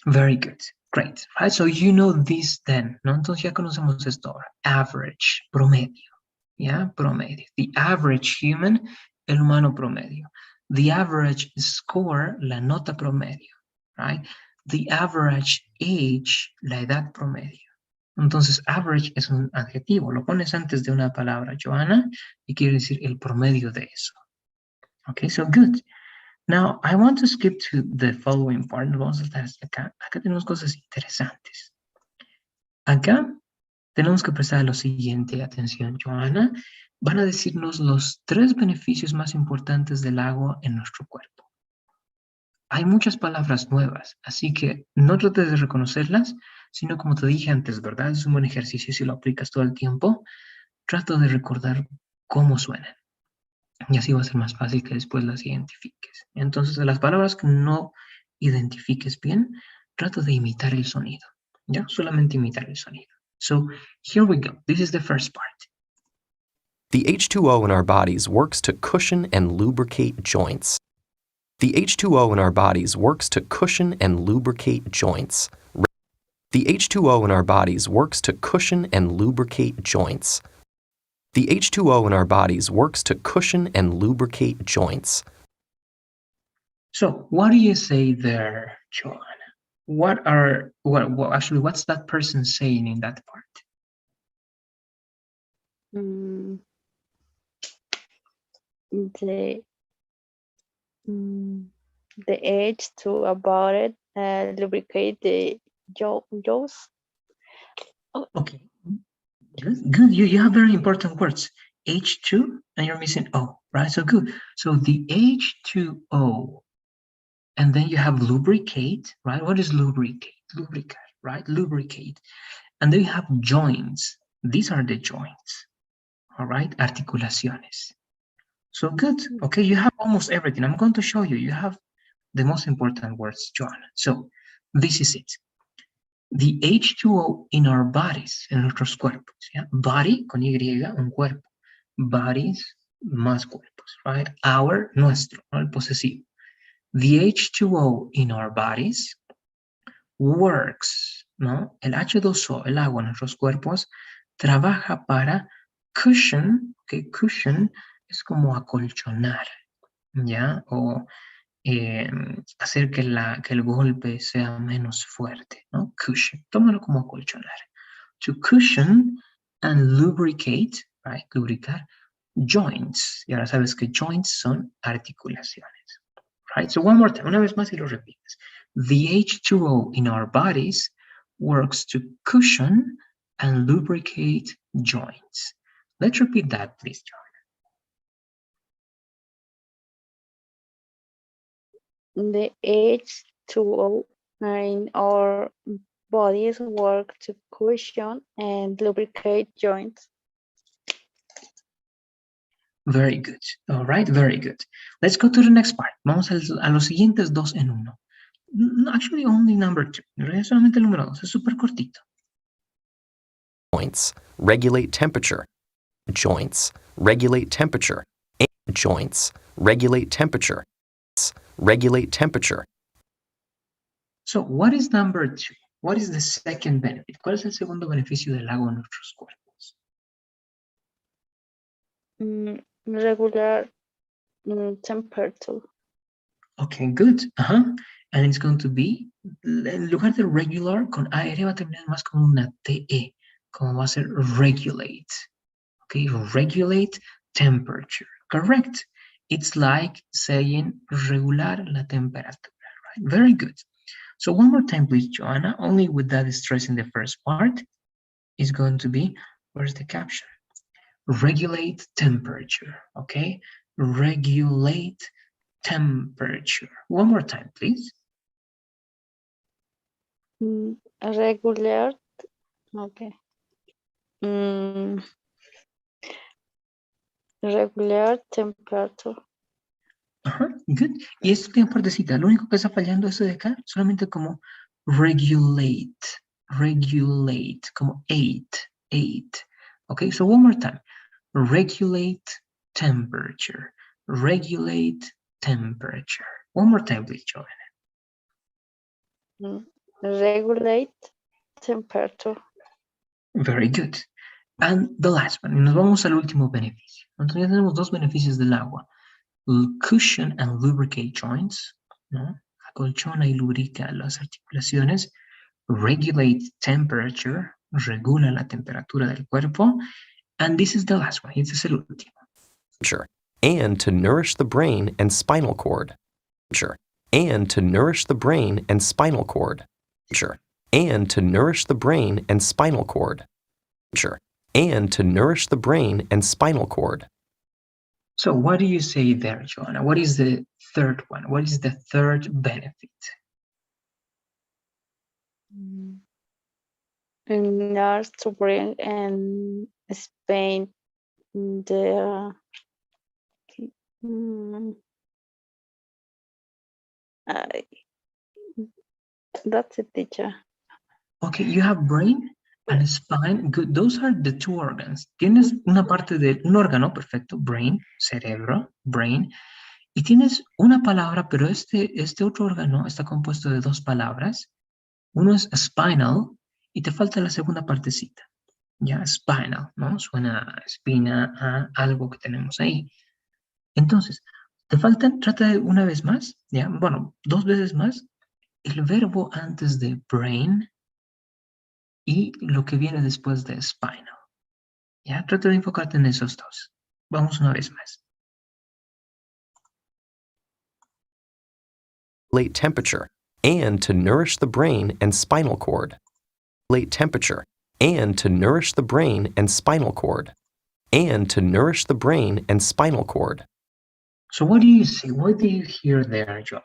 Very good. Great. Right? So you know this then, ¿no? Entonces ya conocemos esto ahora. Average, promedio. ¿Ya? Promedio. The average human, el humano promedio. The average score, la nota promedio. Right? The average age, la edad promedio. Entonces, average es un adjetivo. Lo pones antes de una palabra, Joanna, y quiere decir el promedio de eso. Okay, so good. Now, I want to skip to the following part. Vamos a estar hasta acá. Acá tenemos cosas interesantes. Acá tenemos que prestar lo siguiente atención, Joana. Van a decirnos los 3 beneficios más importantes del agua en nuestro cuerpo. Hay muchas palabras nuevas, así que no trates de reconocerlas, sino como te dije antes, ¿verdad? Es un buen ejercicio si lo aplicas todo el tiempo. Trata de recordar cómo suenan. Y así va a ser más fácil que después las identifiques. Entonces, de las palabras que no identifiques bien, trata de imitar el sonido. ¿Ya? Solamente imitar el sonido. So, here we go. This is the first part. the H2O in our bodies works to cushion and lubricate joints. The H2O in our bodies works to cushion and lubricate joints. The H2O in our bodies works to cushion and lubricate joints. The H2O in our bodies works to cushion and lubricate joints. So, what do you say there, Joanna? What's that person saying in that part? The age to about it lubricate the jaws. Okay, good. You have very important words. H2 and you're missing O, right? So good. So the H2O, and then you have lubricate, right? What is lubricate? Lubricate, right? Lubricate. And then you have joints. These are the joints, all right? Articulaciones. So good. Okay, you have almost everything. I'm going to show you. You have the most important words, Joanna. So this is it. The H2O in our bodies, en nuestros cuerpos. ¿Ya? Body con Y, un cuerpo. Bodies, más cuerpos, right? Our, nuestro, ¿no? El posesivo. The H2O in our bodies works, ¿no? El H2O, el agua en nuestros cuerpos, trabaja para cushion, que cushion es como acolchonar, ¿ya? O hacer que el golpe sea menos fuerte, ¿no? Cushion, tómalo como acolchonar. To cushion and lubricate, right? Lubricar joints. Y ahora sabes que joints son articulaciones, right? So one more time, una vez más y lo repites. The H2O in our bodies works to cushion and lubricate joints. Let's repeat that, please, The H2O in our bodies work to cushion and lubricate joints. Very good. All right, very good. Let's go to the next part. Vamos a los siguientes dos en uno. Actually, only number 2. En realidad, solamente el número 2. Es súper cortito. Joints regulate temperature. Joints regulate temperature. Joints regulate temperature. Regulate temperature. So, what is number 2? What is the second benefit? ¿Cuál es el segundo beneficio del agua en nuestros cuerpos? Regular temperature. Okay, good. And it's going to be, en lugar de regular, con AR va a terminar más con una TE, como va a ser regulate. Okay, regulate temperature. Correct. It's like saying regular la temperatura, right? Very good. So one more time, please, Joanna, only with that stress in the first part is going to be, where's the caption? Regulate temperature, okay? Regulate temperature. One more time, please. Regular, okay. Regular temperature. Good. Y esto tiene partecita. Lo único que está fallando es de acá, solamente como regulate, regulate, como eight. Okay, so one more time. Regulate temperature, regulate temperature. One more time, please, Joanna. Regulate temperature. Very good. And the last one. Y nos vamos al último beneficio. Entonces ya tenemos dos beneficios del agua. Cushion and lubricate joints, ¿no? Acolchona y lubrica las articulaciones. Regulate temperature, regula la temperatura del cuerpo. And this is the last one. Este es el último. And to nourish the brain and spinal cord. And to nourish the brain and spinal cord. And to nourish the brain and spinal cord. And to nourish the brain and spinal cord. So what do you say there, Joanna? What is the third one? What is the third benefit? Nurse to bring and Spain the that's it, teacher. Okay, you have brain and spine. Good. Those are the two organs. Tienes una parte de un órgano, perfecto, brain, cerebro, brain. Y tienes una palabra, pero este otro órgano está compuesto de dos palabras. Uno es spinal y te falta la segunda partecita. Ya, spinal, ¿no? Suena a espina, a algo que tenemos ahí. Entonces, te faltan, trata de una vez más, ¿ya? Bueno, dos veces más, el verbo antes de brain y lo que viene después de spinal. ¿Ya? Trata de enfocarte en esos dos. Vamos una vez más. Regulate temperature. And to nourish the brain and spinal cord. Regulate temperature. And to nourish the brain and spinal cord. And to nourish the brain and spinal cord. So what do you see? What do you hear there, Joanna?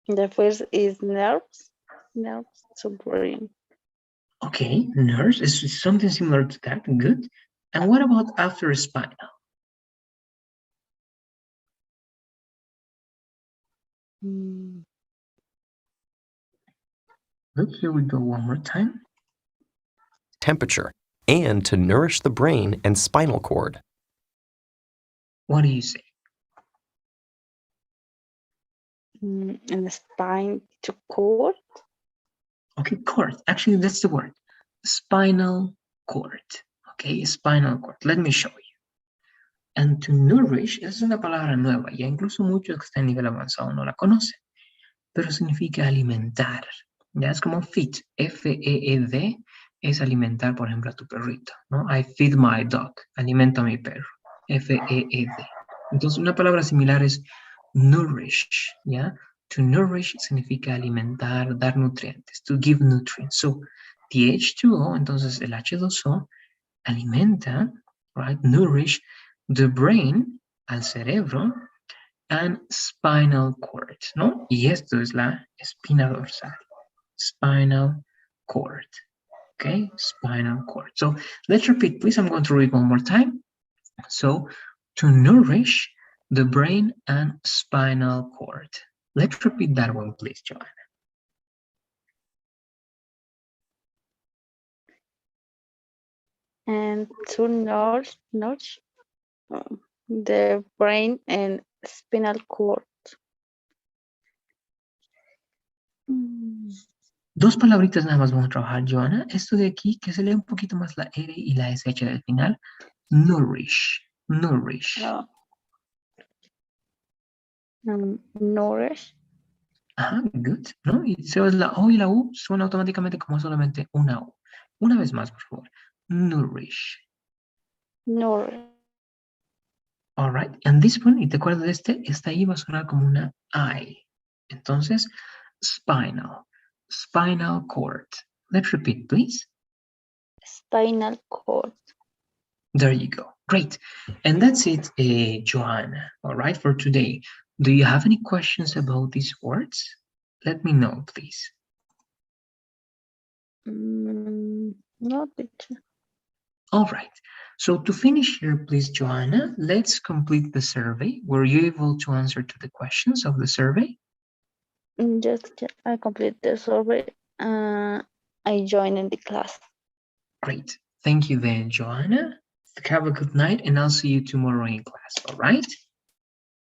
The first is nerves to brain. Okay, nerves is something similar to that. Good. And what about after spinal? Good. Here we go one more time. Temperature. And to nourish the brain and spinal cord. What do you say? And the spine to cord. Okay, cord. Actually, that's the word. Spinal cord. Okay, spinal cord. Let me show you. And to nourish es una palabra nueva. Ya incluso muchos que están a nivel avanzado no la conocen. Pero significa alimentar. Ya es como feed. F-E-E-D es alimentar, por ejemplo, a tu perrito, ¿no? I feed my dog. Alimento a mi perro. F-E-E-D. Entonces, una palabra similar es nourish, ¿ya? To nourish significa alimentar, dar nutrientes, to give nutrients. So the H2O, entonces el H2O, alimenta, right, nourish the brain, al cerebro, and spinal cord, ¿no? Y esto es la espina dorsal, spinal cord, okay, spinal cord. So let's repeat, please. I'm going to read one more time. So, to nourish the brain and spinal cord. Let's repeat that one, please, Joanna. And to nourish the brain and spinal cord. Mm, Dos palabritas nada más vamos a trabajar, Joanna. Esto de aquí, que se lee un poquito más la R y la SH del final. Nourish. Nourish. no. Nourish. Ajá, good. ¿No? Y se ve la O y la U suena automáticamente como solamente una U. Una vez más, por favor. Nourish. Nourish. All right. And this one, y te acuerdas de este, esta I va a sonar como una I. Entonces, spinal. Spinal cord. Let's repeat, please. Spinal cord. There you go. Great. And that's it, Joanna. All right, for today. Do you have any questions about these words? Let me know, please. No, teacher. All right. So to finish here, please, Joanna, let's complete the survey. Were you able to answer to the questions of the survey? Just I complete the survey. I join in the class. Great. Thank you then, Joanna. Have a good night, and I'll see you tomorrow in class, all right?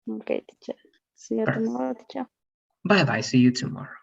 Okay, teacher. See you Perfect. tomorrow, teacher. Bye-bye. See you tomorrow.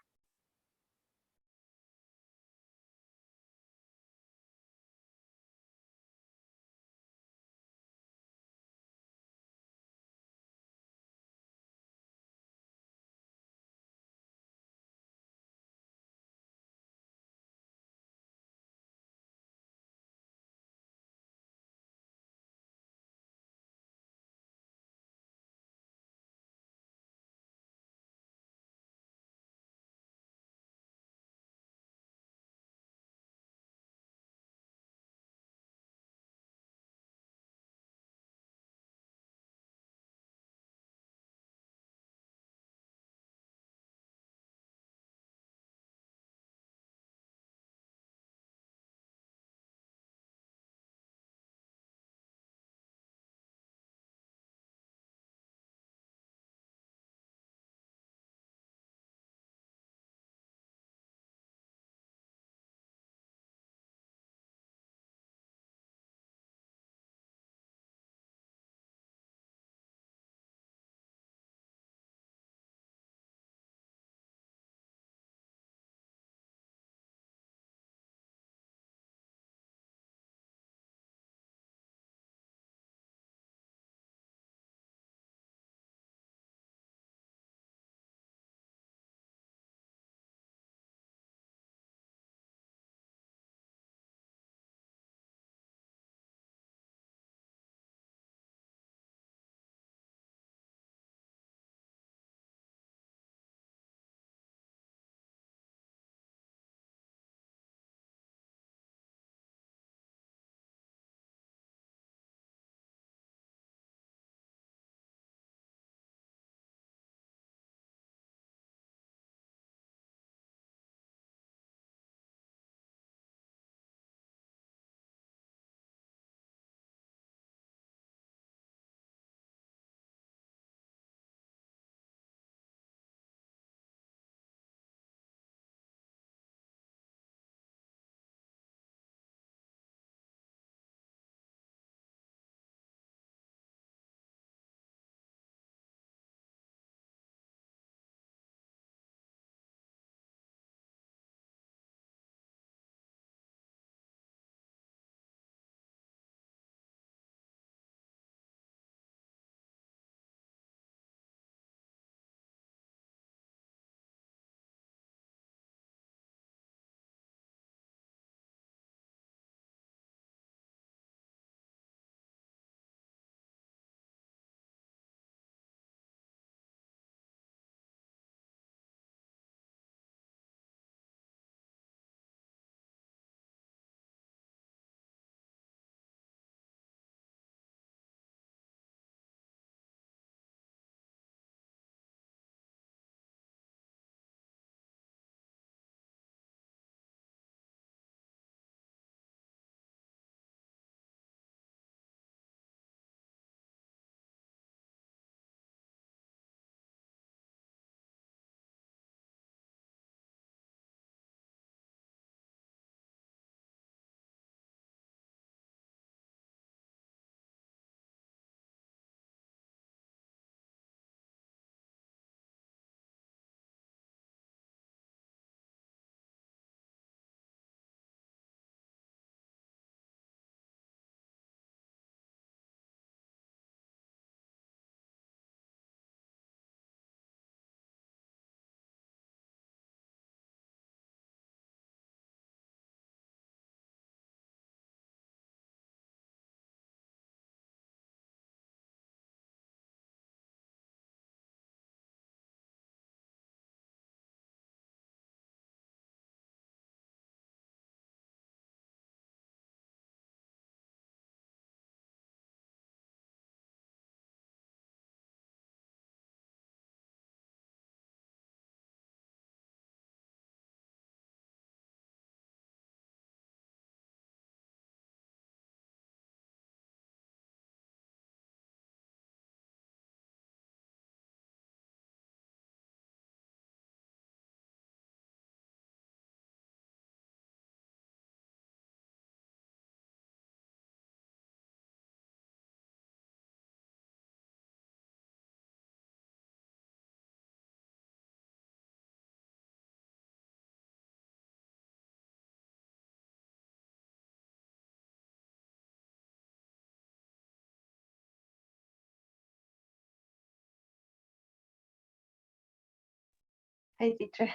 Hi, teacher.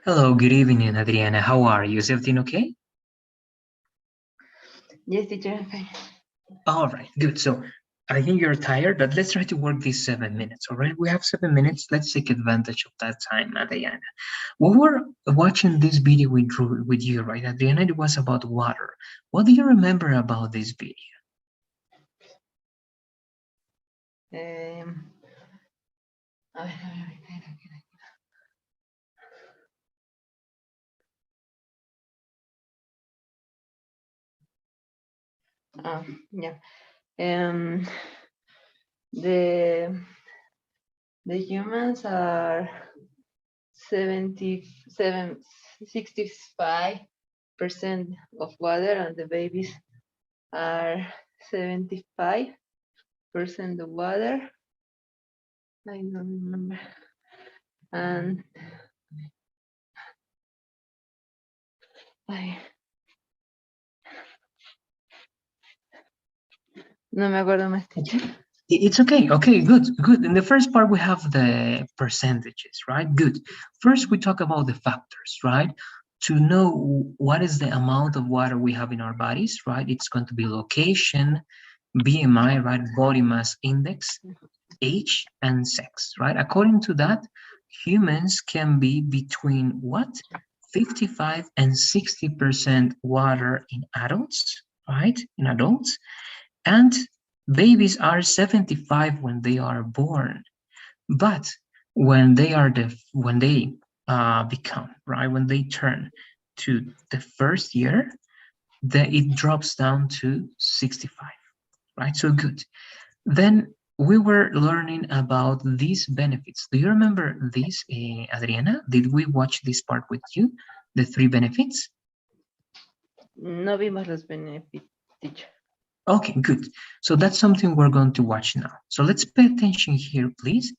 Hello, good evening, Adriana. How are you? Is everything okay? Yes, teacher, I'm fine. All right, good. So I think you're tired, but let's try to work these 7 minutes. All right, we have 7 minutes. Let's take advantage of that time, Adriana. We were watching this video we drew with you, right, Adriana? It was about water. What do you remember about this video? Um, a ver, yeah. Um, the humans are 65% of water, and the babies are 75% of water. I don't remember. And ay, no me acuerdo más, teacher. It's okay. Okay, good, good. In the first part, we have the percentages, right? Good. First, we talk about the factors, right? To know what is the amount of water we have in our bodies, right? It's going to be location, BMI, right? Body mass index, age, and sex, right? According to that, humans can be between what? 55 and 60% water in adults, right? In adults. And babies are 75 when they are born, but when they are when they become right, when they turn to the first year, it drops down to 65, right? So good. Then we were learning about these benefits. Do you remember this, Adriana? Did we watch this part with you? The three benefits? No vimos los benefits, teacher. Okay, good. So that's something we're going to watch now. So let's pay attention here, please.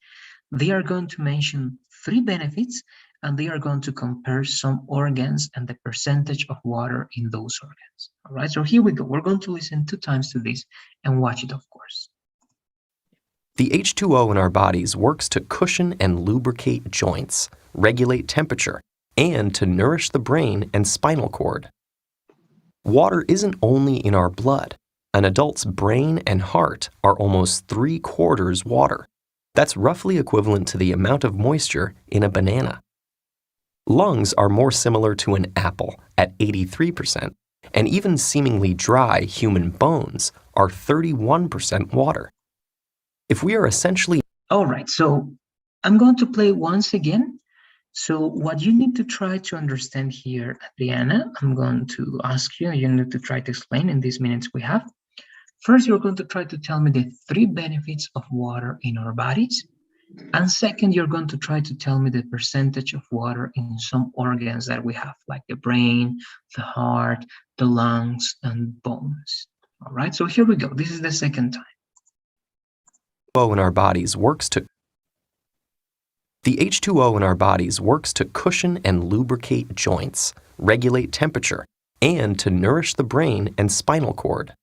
They are going to mention three benefits, and they are going to compare some organs and the percentage of water in those organs. All right, so here we go. We're going to listen 2 times to this and watch it, of course. The H2O in our bodies works to cushion and lubricate joints, regulate temperature, and to nourish the brain and spinal cord. Water isn't only in our blood. An adult's brain and heart are almost 3/4 water. That's roughly equivalent to the amount of moisture in a banana. Lungs are more similar to an apple at 83%, and even seemingly dry human bones are 31% water. If we are essentially All right, so I'm going to play once again. So what you need to try to understand here, Adriana, I'm going to ask you, you need to try to explain in these minutes we have. First, you're going to try to tell me the three benefits of water in our bodies. And second, you're going to try to tell me the percentage of water in some organs that we have, like the brain, the heart, the lungs, and bones. All right, so here we go. This is the second time. H2O in our bodies works to The H2O in our bodies works to cushion and lubricate joints, regulate temperature, and to nourish the brain and spinal cord.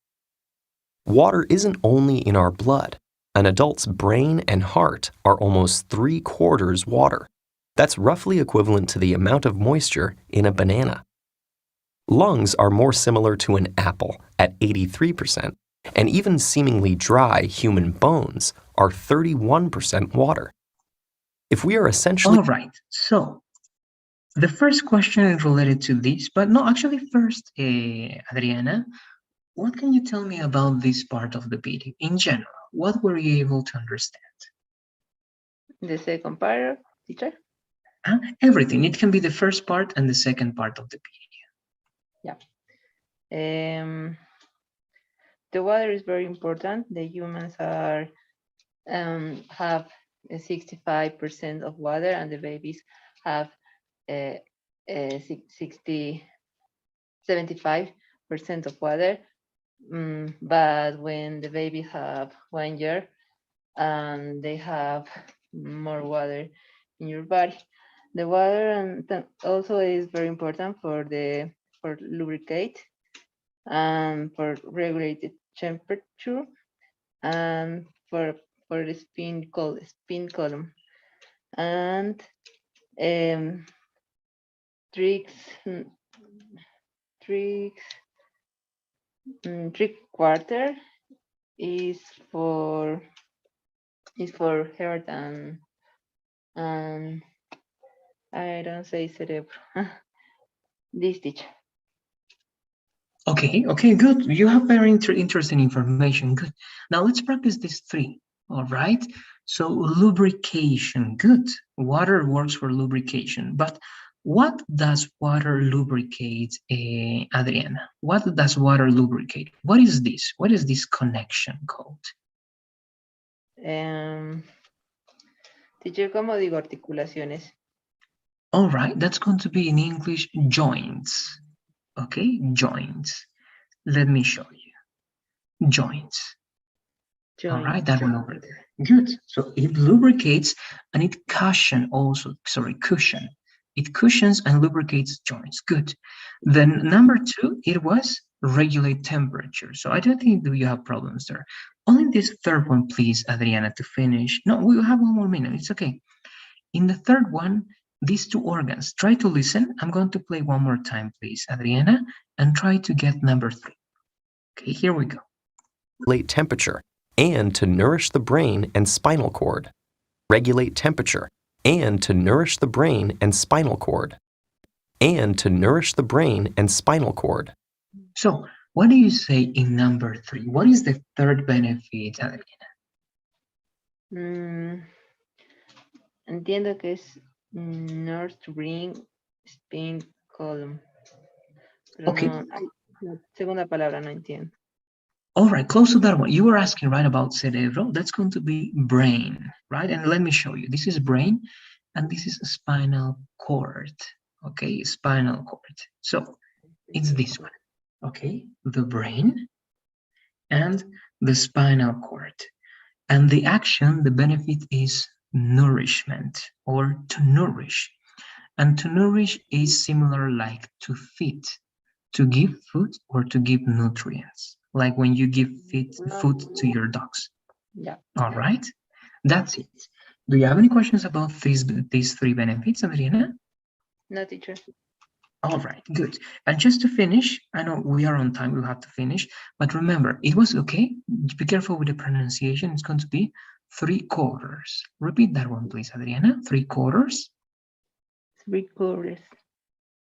Water isn't only in our blood. An adult's brain and heart are almost 3/4 water. That's roughly equivalent to the amount of moisture in a banana. Lungs are more similar to an apple at 83%, and even seemingly dry human bones are 31% water. If we are essentially All right, so the first question is related to this, but no, actually first, Adriana, what can you tell me about this part of the video in general? What were you able to understand? The second part, teacher. Everything. It can be the first part and the second part of the video. Yeah. The water is very important. The humans are have 65% of water, and the babies have 75% of water. But when the babies have 1 year, and they have more water in your body, the water and also is very important for lubricate and for regulated temperature and for the spin column. and um, tricks, tricks, three quarter is for heart and I don't say cerebro. This teacher. Okay, okay, good. You have very interesting information. Good. Now let's practice these three. All right. So lubrication. Good. Water works for lubrication. But what does water lubricate, Adriana? What does water lubricate? What is this? What is this connection called? Um, Teacher, ¿cómo digo articulaciones? All right. That's going to be in English joints. Okay, joints. Let me show you. Joints. All right, Joints. that one over there. Good. So it lubricates and it cushion also, sorry, cushion. It cushions and lubricates joints. Good. Then number two, it was regulate temperature. So I don't think that you have problems there. Only this third one, please, Adriana, to finish. No, we will have one more minute. It's okay. In the third one, these two organs, try to listen. I'm going to play one more time, please, Adriana, and try to get number three. Okay, here we go. Regulate temperature, and to nourish the brain and spinal cord. Regulate temperature, and to nourish the brain and spinal cord. And to nourish the brain and spinal cord. So, what do you say in number three? What is the third benefit, Adriana? Entiendo que es North Ring Spin Column. Pero Okay. no, la segunda palabra no entiendo. All right, close to that one. You were asking, right, about cerebro. That's going to be brain, right? And let me show you. This is brain, and this is spinal cord. Okay, spinal cord. So it's this one. Okay, the brain and the spinal cord. And the action, the benefit is nourishment or to nourish. And to nourish is similar like to feed, to give food or to give nutrients, like when you give food to your dogs. Yeah. All right, that's it. Do you have any questions about these three benefits, Adriana? No, teacher. All right, good. And just to finish, I know we are on time, we'll have to finish, but remember, it was okay. Be careful with the pronunciation. It's going to be 3/4. Repeat that one, please, Adriana. 3/4. 3/4.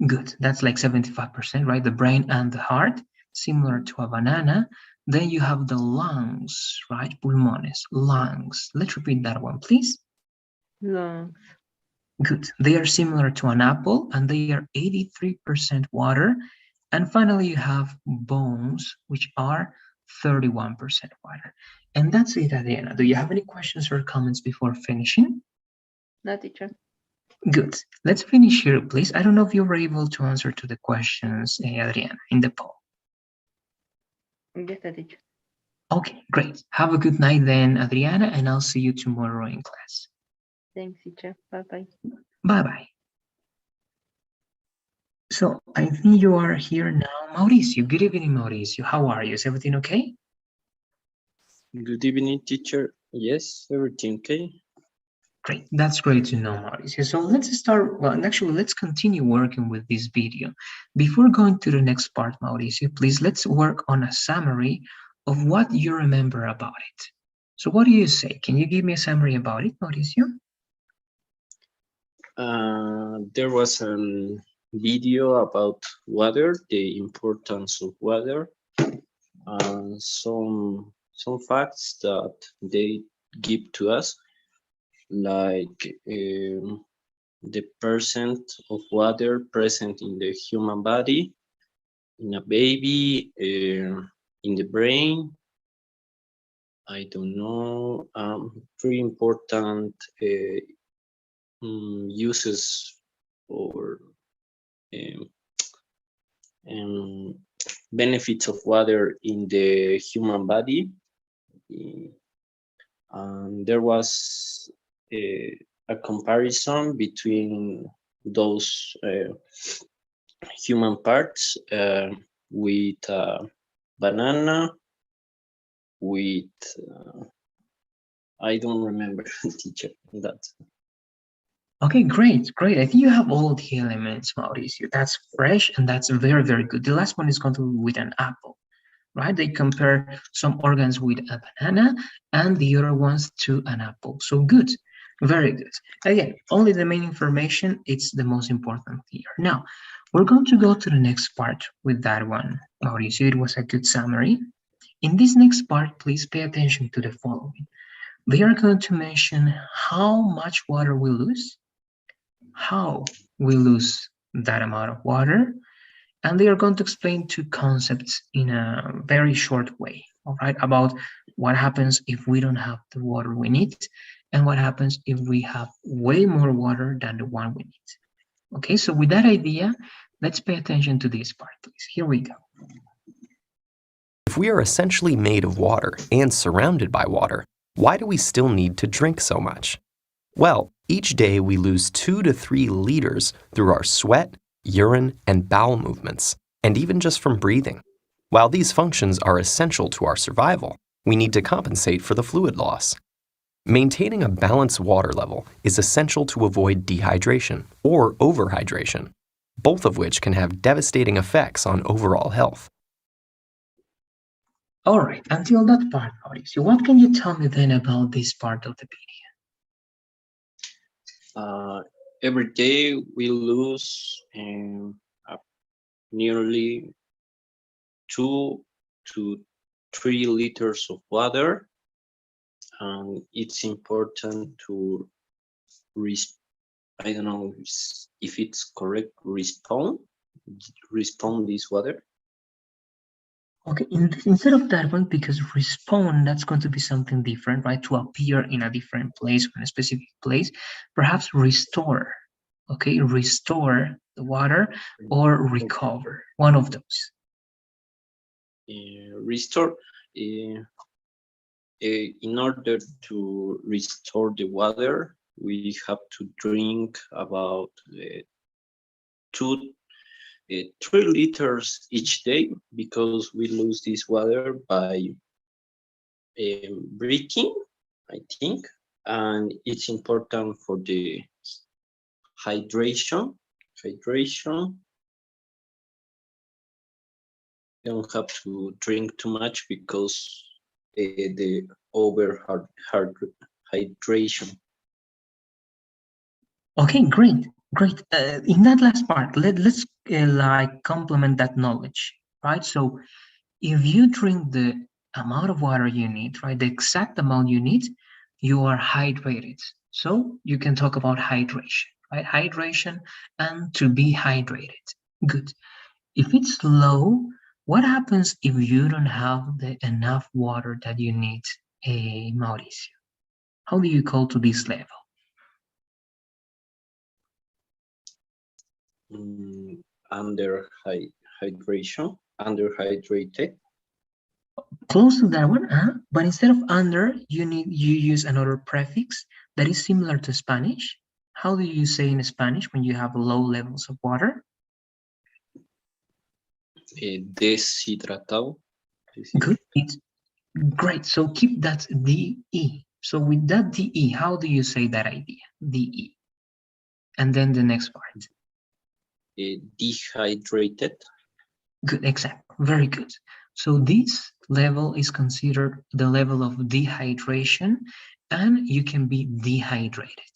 Good. That's like 75%, right? The brain and the heart, similar to a banana. Then you have the lungs, right? Pulmones, lungs. Let's repeat that one, please. Lungs. Good. They are similar to an apple and they are 83% water. And finally, you have bones, which are 31% water. And that's it, Adriana. Do you have any questions or comments before finishing? No, teacher. Good. Let's finish here, please. I don't know if you were able to answer to the questions, Adriana, in the poll. Ya está, teacher. Okay, great. Have a good night then, Adriana, and I'll see you tomorrow in class. Thanks, teacher. Bye-bye. Bye-bye. So I think you are here now. Mauricio, good evening, Mauricio. How are you? Is everything okay? Good evening, teacher. Yes, everything okay? Great, that's great to know, Mauricio. So let's start, well, actually, let's continue working with this video. Before going to the next part, Mauricio, please, let's work on a summary of what you remember about it. So what do you say? Can you give me a summary about it, Mauricio? There was a video about water, the importance of water, some facts that they give to us, like the percent of water present in the human body, in a baby, in the brain. I don't know, pretty important uses or benefits of water in the human body. There was a comparison between those human parts with banana, with I don't remember teacher that. Okay, great, great. I think you have all the elements, Mauricio. That's fresh and that's very, very good. The last one is going to be with an apple, right? They compare some organs with a banana and the other ones to an apple. So good, very good. Again, only the main information, it's the most important here. Now, we're going to go to the next part with that one, Mauricio. It was a good summary. In this next part, please pay attention to the following. They are going to mention how much water we lose, how we lose that amount of water, and they are going to explain two concepts in a very short way, all right, about what happens if we don't have the water we need and what happens if we have way more water than the one we need. Okay, so with that idea, let's pay attention to this part, please. Here we go. If we are essentially made of water and surrounded by water, why do we still need to drink so much? Well, each day we lose 2 to 3 liters through our sweat, urine, and bowel movements, and even just from breathing. While these functions are essential to our survival, we need to compensate for the fluid loss. Maintaining a balanced water level is essential to avoid dehydration or overhydration, both of which can have devastating effects on overall health. All right, until that part, Mauricio, what can you tell me then about this part of the Every day we lose nearly 2 to 3 liters of water, and it's important to I don't know if it's correct, respond this water. Okay, instead of that one, because respond, that's going to be something different, right? To appear in a different place or in a specific place, perhaps restore, okay? Restore the water or recover, one of those. Restore. In order to restore the water, we have to drink about 3 liters each day, because we lose this water by breathing, I think, and it's important for the hydration. You don't have to drink too much because the hydration. Okay, great, great. In that last part, let's like complement that knowledge, right? So if you drink the amount of water you need, right, the exact amount you need, you are hydrated. So you can talk about hydration, right? Hydration and to be hydrated. Good. If it's low, what happens if you don't have the enough water that you need, Mauricio? How do you call to this level? Under hydration, underhydrated. Close to that one, but instead of under, you use another prefix that is similar to Spanish. How do you say in Spanish when you have low levels of water? Deshidratado. Good. It's great. So keep that DE. So with that DE, how do you say that idea? DE. And then the next part. Dehydrated. Good, exactly. Very good. So this level is considered the level of dehydration, and you can be dehydrated.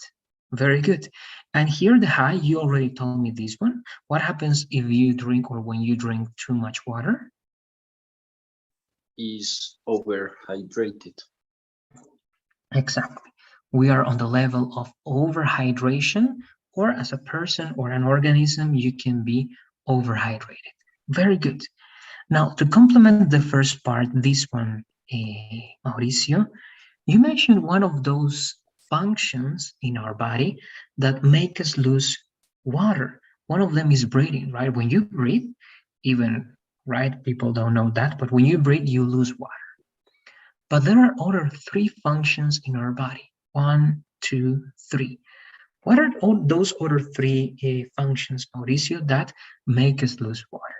Very good. And here the high, you already told me this one. What happens if you drink or when you drink too much water? Is overhydrated. Exactly. We are on the level of overhydration, or as a person or an organism, you can be overhydrated. Very good. Now, to complement the first part, this one, Mauricio, you mentioned one of those functions in our body that make us lose water. One of them is breathing, right? When you breathe, even, right, people don't know that, but when you breathe, you lose water. But there are other 3 functions in our body. 1, 2, 3. What are all those other 3 functions, Mauricio, that make us lose water?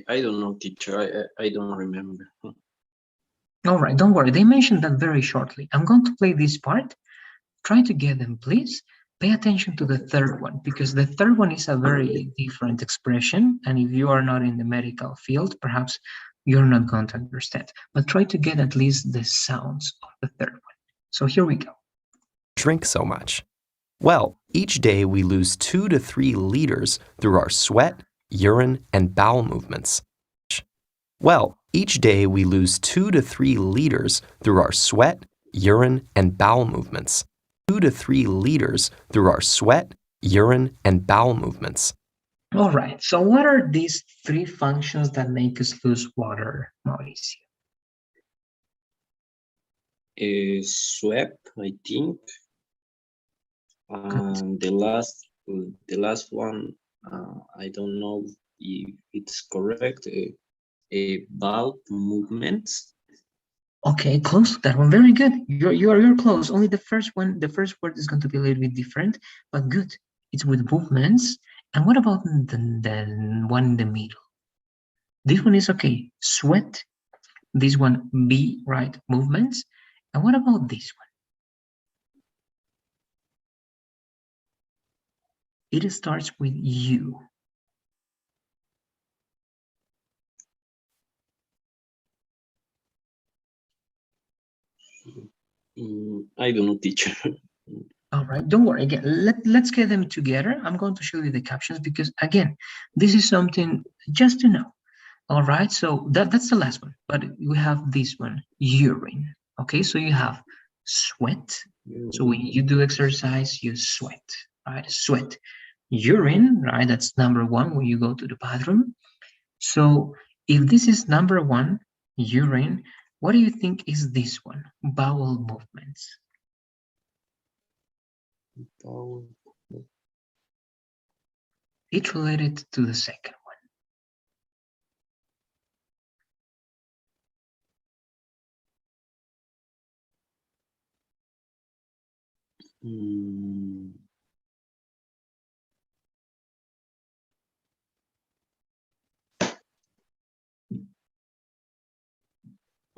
I don't know, teacher. I don't remember. All right, don't worry. They mentioned that very shortly. I'm going to play this part Try to get them, please. Pay attention to the third one, because the third one is a very different expression. And if you are not in the medical field, perhaps you're not going to understand. But try to get at least the sounds of the third one. So here we go. Drink so much? Well, each day we lose 2 to 3 liters through our sweat, urine, and bowel movements. Well, each day we lose 2 to 3 liters through our sweat, urine, and bowel movements. 2 to 3 liters through our sweat, urine, and bowel movements. All right. So what are these three functions that make us lose water, Mauricio? Sweat, I think. And the last one, I don't know if it's correct. Bowel movements. Okay, close to that one. Very good. You're close. Only the first word is going to be a little bit different, but good. It's with movements. And what about the one in the middle? This one is okay. Sweat. This one, B, right? Movements. And what about this one? It starts with U. I don't know, teacher. All right, don't worry. Again, let's get them together. I'm going to show you the captions because, again, this is something just to know. All right, so that's the last one. But we have this one, urine. Okay, so you have sweat. So when you do exercise, you sweat, right? Sweat. Urine, right? That's number one when you go to the bathroom. So if this is number one, urine, what do you think is this one? Bowel movements. It's related to the second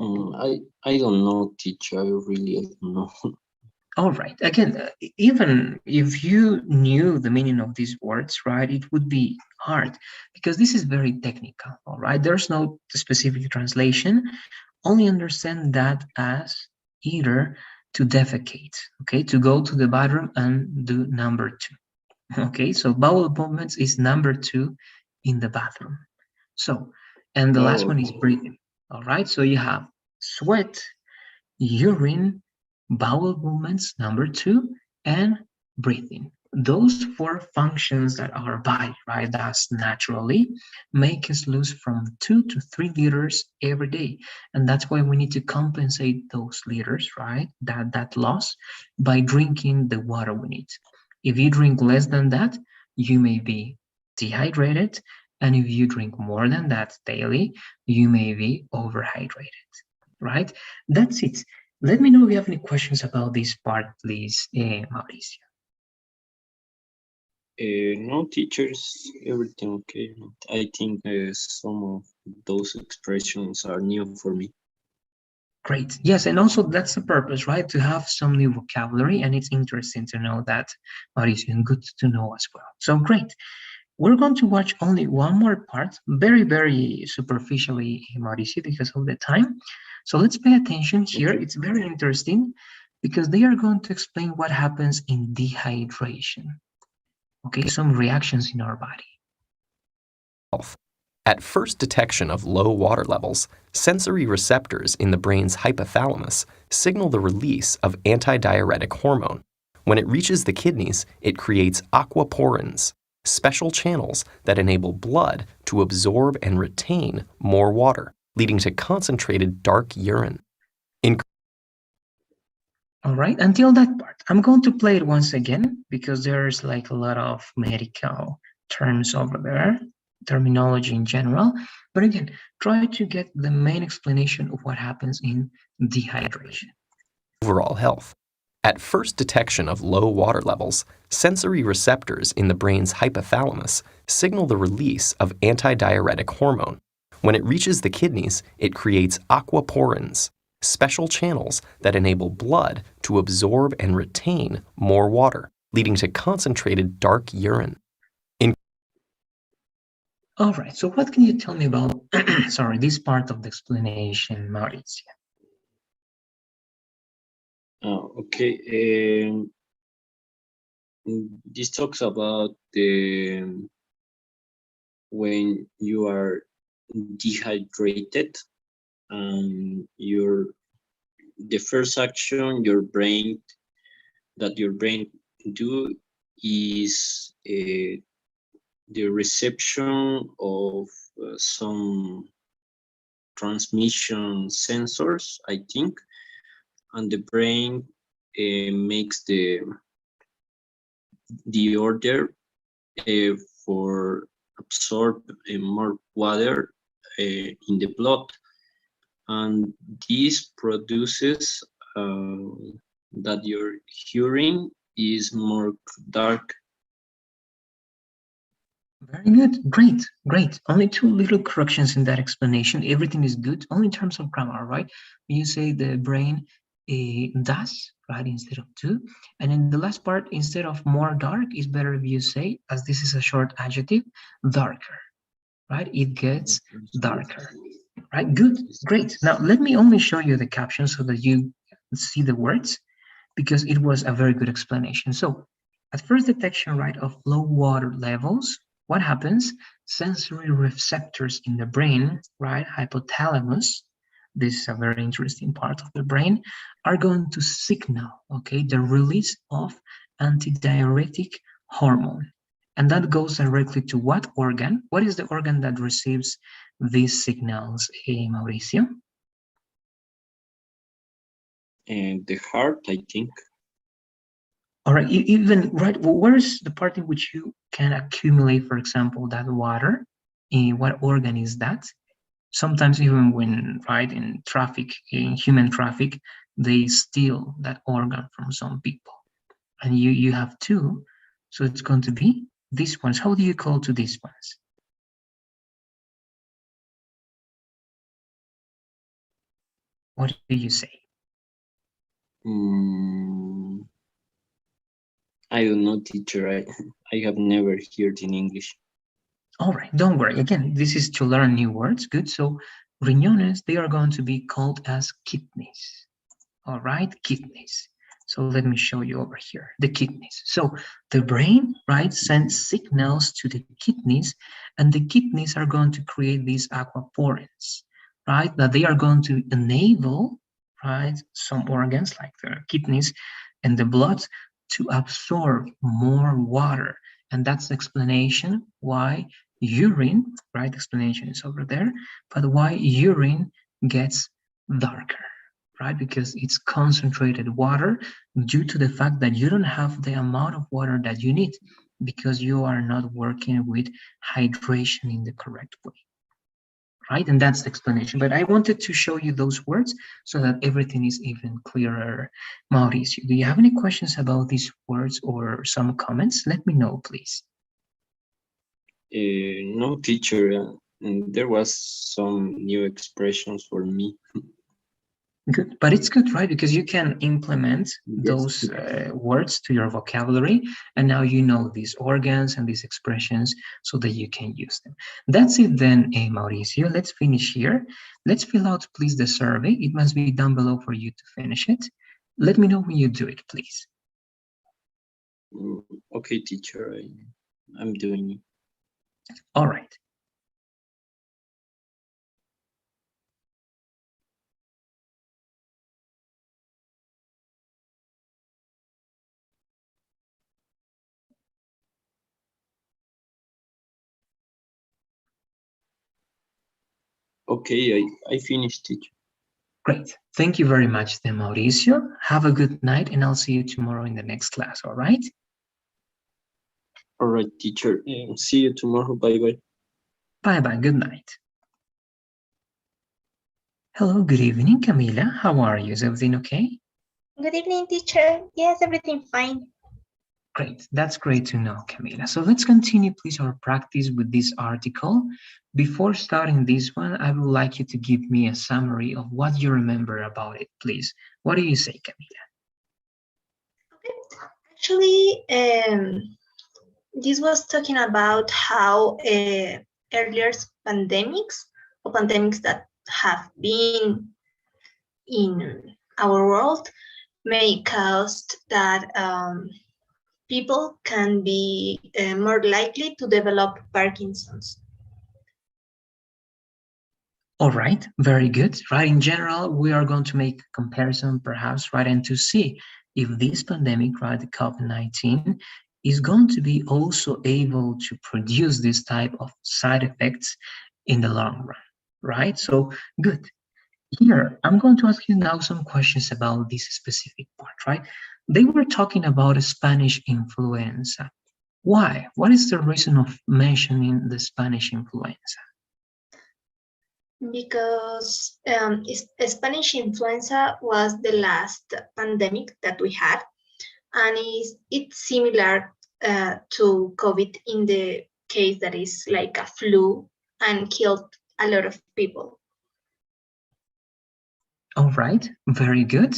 Mm, I don't know, teacher. I really don't know. All right. Again, even if you knew the meaning of these words, right, it would be hard because this is very technical. All right. There's no specific translation. Only understand that as either to defecate, okay, to go to the bathroom and do number two. Okay, so bowel movements is number two in the bathroom. So, and the last one is breathing. All right, so you have sweat, urine, bowel movements, number two, and breathing. Those four functions that our body, right, does naturally make us lose from 2 to 3 liters every day. And that's why we need to compensate those liters, right, that loss by drinking the water we need. If you drink less than that, you may be dehydrated. And if you drink more than that daily, you may be overhydrated, right? That's it. Let me know if you have any questions about this part, please, Mauricio. No, teachers, everything okay. I think some of those expressions are new for me. Great. Yes, and also that's the purpose, right? To have some new vocabulary, and it's interesting to know that, Mauricio, and good to know as well. So great. We're going to watch only one more part, very, very superficially, Mauricio, because of the time. So let's pay attention here. Okay. It's very interesting because they are going to explain what happens in dehydration. Okay, some reactions in our body. At first detection of low water levels, sensory receptors in the brain's hypothalamus signal the release of antidiuretic hormone. When it reaches the kidneys, it creates aquaporins, special channels that enable blood to absorb and retain more water, leading to concentrated dark urine. All right, until that part, I'm going to play it once again because there's like a lot of medical terms over there, terminology in general. But again, try to get the main explanation of what happens in dehydration. Overall health. At first detection of low water levels, sensory receptors in the brain's hypothalamus signal the release of antidiuretic hormone. When it reaches the kidneys, it creates aquaporins, special channels that enable blood to absorb and retain more water, leading to concentrated dark urine. All right, so what can you tell me about, sorry, this part of the explanation, Mauricio? Okay. This talks about when you are dehydrated, and the first action your brain do is the reception of some transmission sensors, I think, and the brain makes the order for absorb more water in the blood, and this produces that your urine is more dark. Very good. Great. Great. Only two little corrections in that explanation. Everything is good. Only in terms of grammar, right? When you say the brain does, right, instead of do. And in the last part, instead of more dark, it's better if you say, as this is a short adjective, darker, right? It gets darker, right? Good. Great. Now, let me only show you the caption so that you see the words, because it was a very good explanation. So, at first detection, right, of low water levels, what happens? Sensory receptors in the brain, right, hypothalamus, this is a very interesting part of the brain, are going to signal, okay, the release of antidiuretic hormone. And that goes directly to what organ? What is the organ that receives these signals, Mauricio? And the heart, I think. All right, even right, well, where's the part in which you can accumulate, for example, that water? In what organ is that? Sometimes even when right in traffic, in human traffic, they steal that organ from some people, and you have two, so it's going to be these ones. How do you call to these ones? What do you say? I don't know, teacher. I have never heard in English. All right, don't worry. Again, this is to learn new words. Good. So riñones, they are going to be called as kidneys. All right, kidneys. So let me show you over here, the kidneys. So the brain, right, sends signals to the kidneys, and the kidneys are going to create these aquaporins, right, that they are going to enable, right, some organs like the kidneys and the blood to absorb more water. And that's the explanation why urine, right, explanation is over there, but why urine gets darker, right? Because it's concentrated water due to the fact that you don't have the amount of water that you need because you are not working with hydration in the correct way, right? And that's the explanation. But I wanted to show you those words so that everything is even clearer. Mauricio, do you have any questions about these words or some comments? Let me know, please. No, teacher. There was some new expressions for me. Good, but it's good, right? Because you can implement Yes. those words to your vocabulary, and now you know these organs and these expressions so that you can use them. That's it then, Mauricio. Let's finish here. Let's fill out, please, the survey. It must be down below for you to finish it. Let me know when you do it, please. Okay, teacher. I'm doing it. All right. Okay, I finished, teacher. Great. Thank you very much, then, Mauricio. Have a good night, and I'll see you tomorrow in the next class, all right? All right, teacher. See you tomorrow. Bye-bye. Bye-bye. Good night. Hello, good evening, Camila. How are you? Is everything okay? Good evening, teacher. Yes, everything fine. Great. That's great to know, Camila. So let's continue, please, our practice with this article. Before starting this one, I would like you to give me a summary of what you remember about it, please. What do you say, Camila? Okay. Actually, this was talking about how earlier pandemics that have been in our world may cause that people can be more likely to develop Parkinson's. All right, very good. Right, in general, we are going to make a comparison perhaps, right, and to see if this pandemic, right, the COVID-19, is going to be also able to produce this type of side effects in the long run, right? So, good. Here, I'm going to ask you now some questions about this specific part, right? They were talking about Spanish influenza. Why? What is the reason of mentioning the Spanish influenza? Because Spanish influenza was the last pandemic that we had, and it's similar to COVID in the case that is like a flu and killed a lot of people. All right, very good.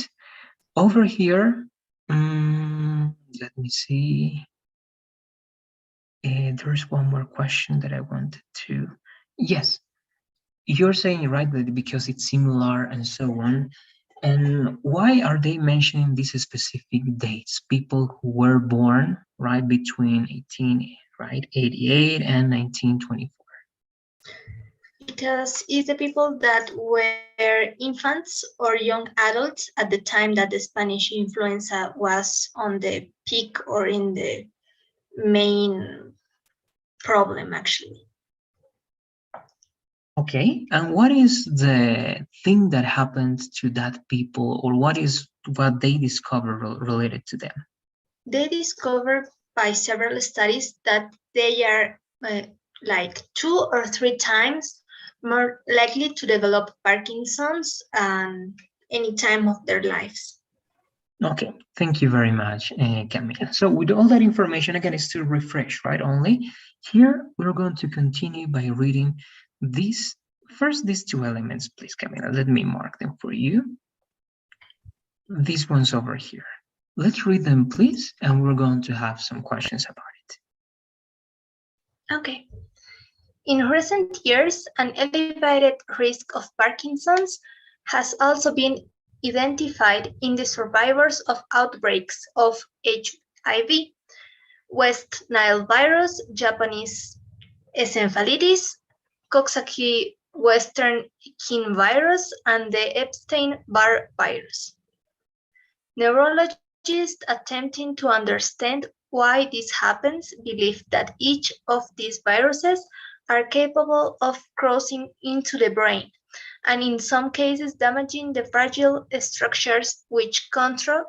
Over here, let me see. There's one more question that I wanted to. Yes, you're saying right that because it's similar and so on. And why are they mentioning these specific dates? People who were born right between 88 and 1924. Because it's the people that were infants or young adults at the time that the Spanish influenza was on the peak or in the main problem, actually. Okay, and what is the thing that happened to that people, or what they discovered related to them? They discovered by several studies that they are like 2 or 3 times more likely to develop Parkinson's any time of their lives. Okay, thank you very much, Camila. So with all that information, again, it's to refresh, right? Only here, we're going to continue by reading these two elements, please, Camila. Let me mark them for you. These ones over here. Let's read them, please, and we're going to have some questions about it. Okay. In recent years, an elevated risk of Parkinson's has also been identified in the survivors of outbreaks of HIV, West Nile virus, Japanese encephalitis, Coxsackie Western King virus, and the Epstein-Barr virus. Neurologists attempting to understand why this happens believe that each of these viruses are capable of crossing into the brain, and in some cases damaging the fragile structures which control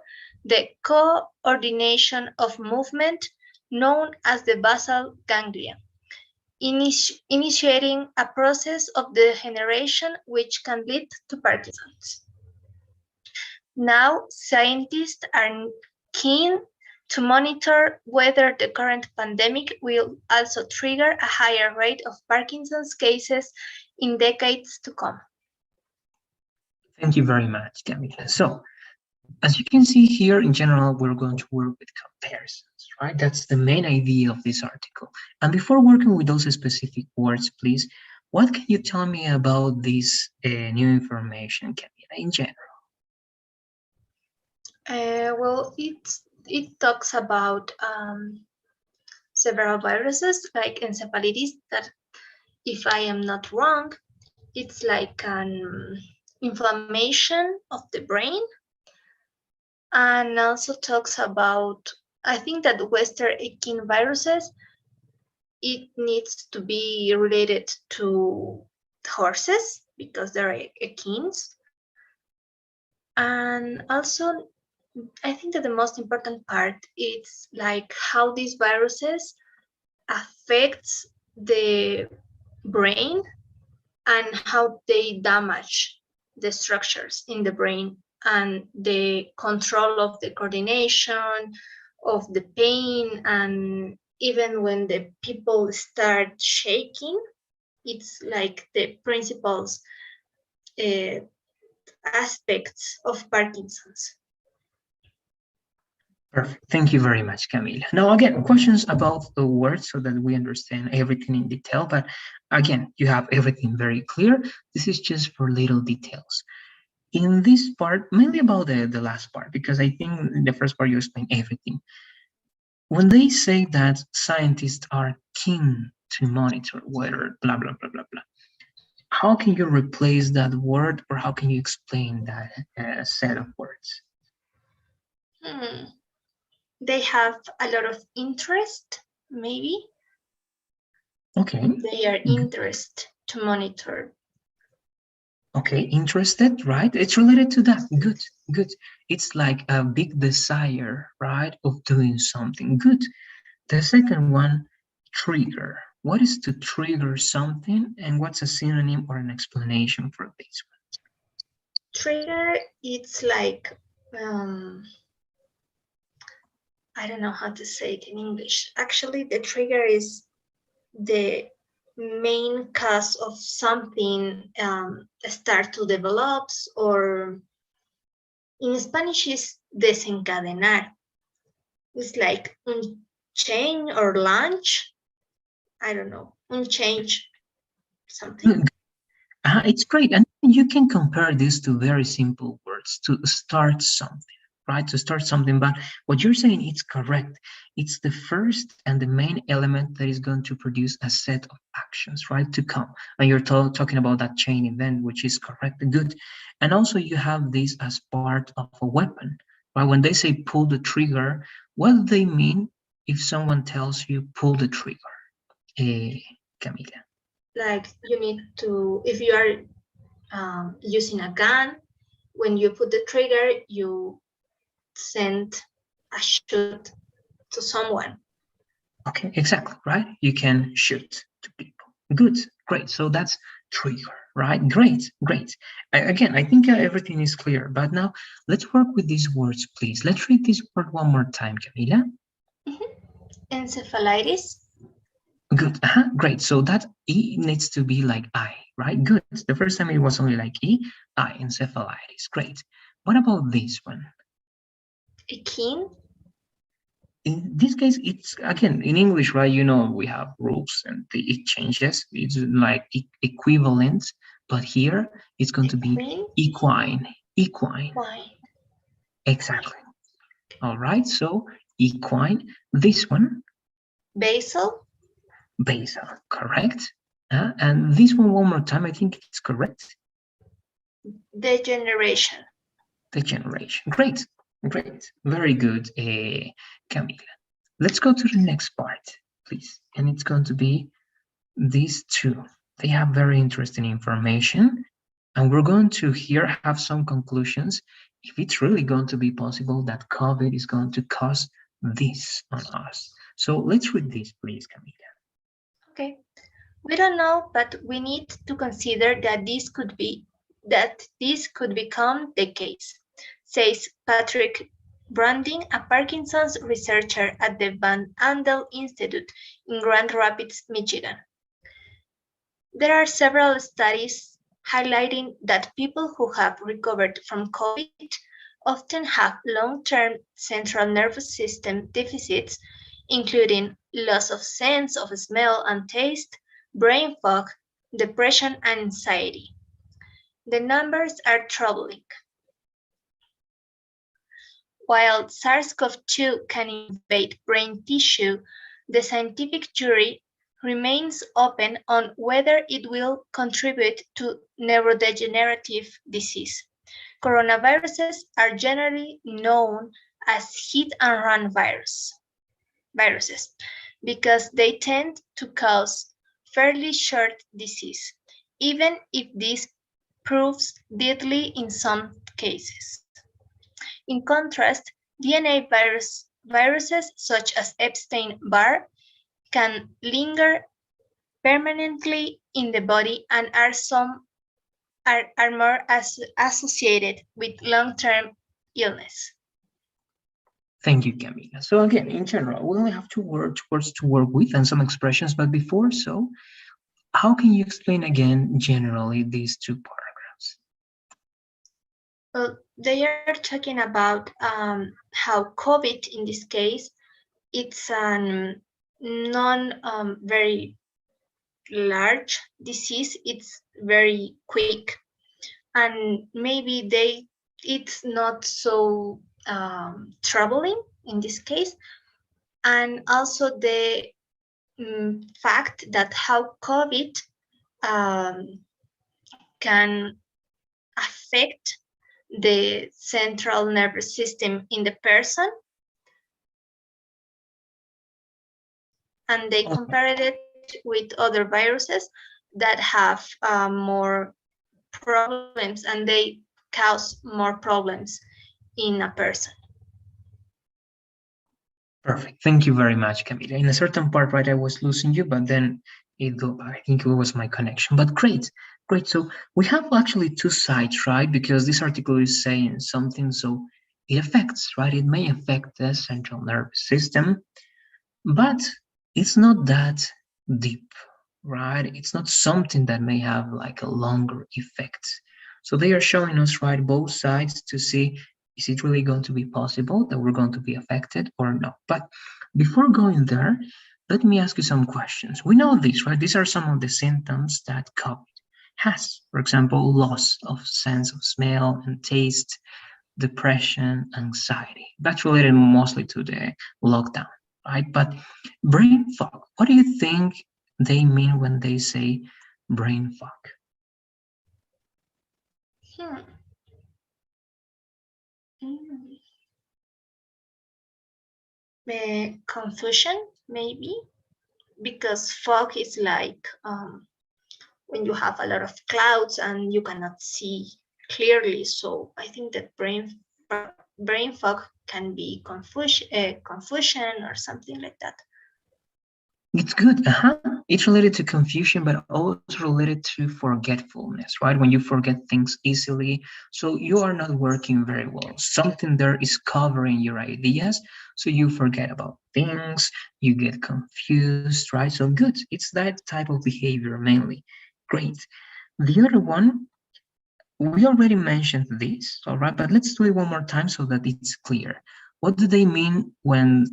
the coordination of movement known as the basal ganglia, initiating a process of degeneration which can lead to Parkinson's. Now, scientists are keen to monitor whether the current pandemic will also trigger a higher rate of Parkinson's cases in decades to come. Thank you very much, Camila. So, as you can see here, in general, we're going to work with comparisons, right? That's the main idea of this article. And before working with those specific words, please, what can you tell me about this new information, Camila, in general? Well, it talks about several viruses like encephalitis that, if I am not wrong, it's like an inflammation of the brain, and also talks about, I think that Western King viruses, it needs to be related to horses because they're ekins. And also, I think that the most important part is like how these viruses affects the brain and how they damage the structures in the brain and the control of the coordination of the pain, and even when the people start shaking, it's like the principles aspects of Parkinson's. Perfect. Thank you very much, Camila. Now, again, questions about the words so that we understand everything in detail. But again, you have everything very clear. This is just for little details. In this part, mainly about the last part, because I think in the first part you explained everything. When they say that scientists are keen to monitor whether blah, blah, blah, blah, blah, how can you replace that word, or how can you explain that set of words? They have a lot of interest, maybe. Okay. They are interested to monitor. Okay, interested, right? It's related to that. Good, good. It's like a big desire, right, of doing something. Good. The second one, trigger. What is to trigger something, and what's a synonym or an explanation for this one? Trigger, it's like, I don't know how to say it in English. Actually, the trigger is the main cause of something start to develop, or in Spanish is desencadenar. It's like un change or launch. I don't know, un change something. It's great, and you can compare this to very simple words, to start something, right? To start something, but what you're saying is correct. It's the first and the main element that is going to produce a set of actions, right, to come. And you're talking about that chain event, which is correct and good. And also you have this as part of a weapon, right? When they say pull the trigger, what do they mean if someone tells you pull the trigger, Camila? Like you need to, if you are using a gun, when you put the trigger, you send a shoot to someone. Okay, exactly, right? You can shoot to people. Good, great. So that's trigger, right? Great, great. Again, I think everything is clear, but now let's work with these words, please. Let's read this word one more time, Camila. Encephalitis. Good, great. So that E needs to be like I, right? Good. The first time it was only like E, I, encephalitis. Great. What about this one? Echin. In this case, it's again in English, right? You know, we have rules and it changes. It's like equivalent, but here it's going to be equine. Equine. Exactly. All right. So equine. This one. Basal. Basal. Correct. And this one more time. I think it's correct. Degeneration. Degeneration. Great. Great. Very good, Camila. Let's go to the next part, please. And it's going to be these two. They have very interesting information, and we're going to here have some conclusions if it's really going to be possible that COVID is going to cause this on us. So let's read this, please, Camila. Okay. We don't know, but we need to consider that this could become the case, says Patrick Branding, a Parkinson's researcher at the Van Andel Institute in Grand Rapids, Michigan. There are several studies highlighting that people who have recovered from COVID often have long-term central nervous system deficits, including loss of sense of smell and taste, brain fog, depression, and anxiety. The numbers are troubling. While SARS-CoV-2 can invade brain tissue, the scientific jury remains open on whether it will contribute to neurodegenerative disease. Coronaviruses are generally known as hit-and-run viruses because they tend to cause fairly short disease, even if this proves deadly in some cases. In contrast, DNA viruses such as Epstein-Barr can linger permanently in the body and are more associated with long-term illness. Thank you, Camila. So again, in general, we only have two words to work with and some expressions, but before so, how can you explain again generally these two paragraphs? Well, they are talking about how COVID, in this case, it's an non very large disease. It's very quick, and maybe it's not so troubling in this case. And also the fact that how COVID um, can affect the central nervous system in the person, and they Okay. compared it with other viruses that have more problems, and they cause more problems in a person. Perfect. Thank you very much, Camila. In a certain part, right, I was losing you, but then it go back. I think it was my connection. But great, great. So we have actually two sides, right? Because this article is saying something, so it affects, right? It may affect the central nervous system, but it's not that deep, right? It's not something that may have like a longer effect. So they are showing us, right, both sides to see, is it really going to be possible that we're going to be affected or not? But before going there, let me ask you some questions. We know this, right? These are some of the symptoms that COVID has. For example, loss of sense of smell and taste, depression, anxiety. That's related mostly to the lockdown, right? But brain fog, what do you think they mean when they say brain fog? Hmm. Mm. Confusion, maybe, because fog is like when you have a lot of clouds and you cannot see clearly. So I think that brain fog can be confusion or something like that. It's good. It's related to confusion, but also related to forgetfulness, right? When you forget things easily, so you are not working very well. Something there is covering your ideas, so you forget about things, you get confused, right? So good. It's that type of behavior mainly. Great. The other one, we already mentioned this, all right, but let's do it one more time so that it's clear. What do they mean when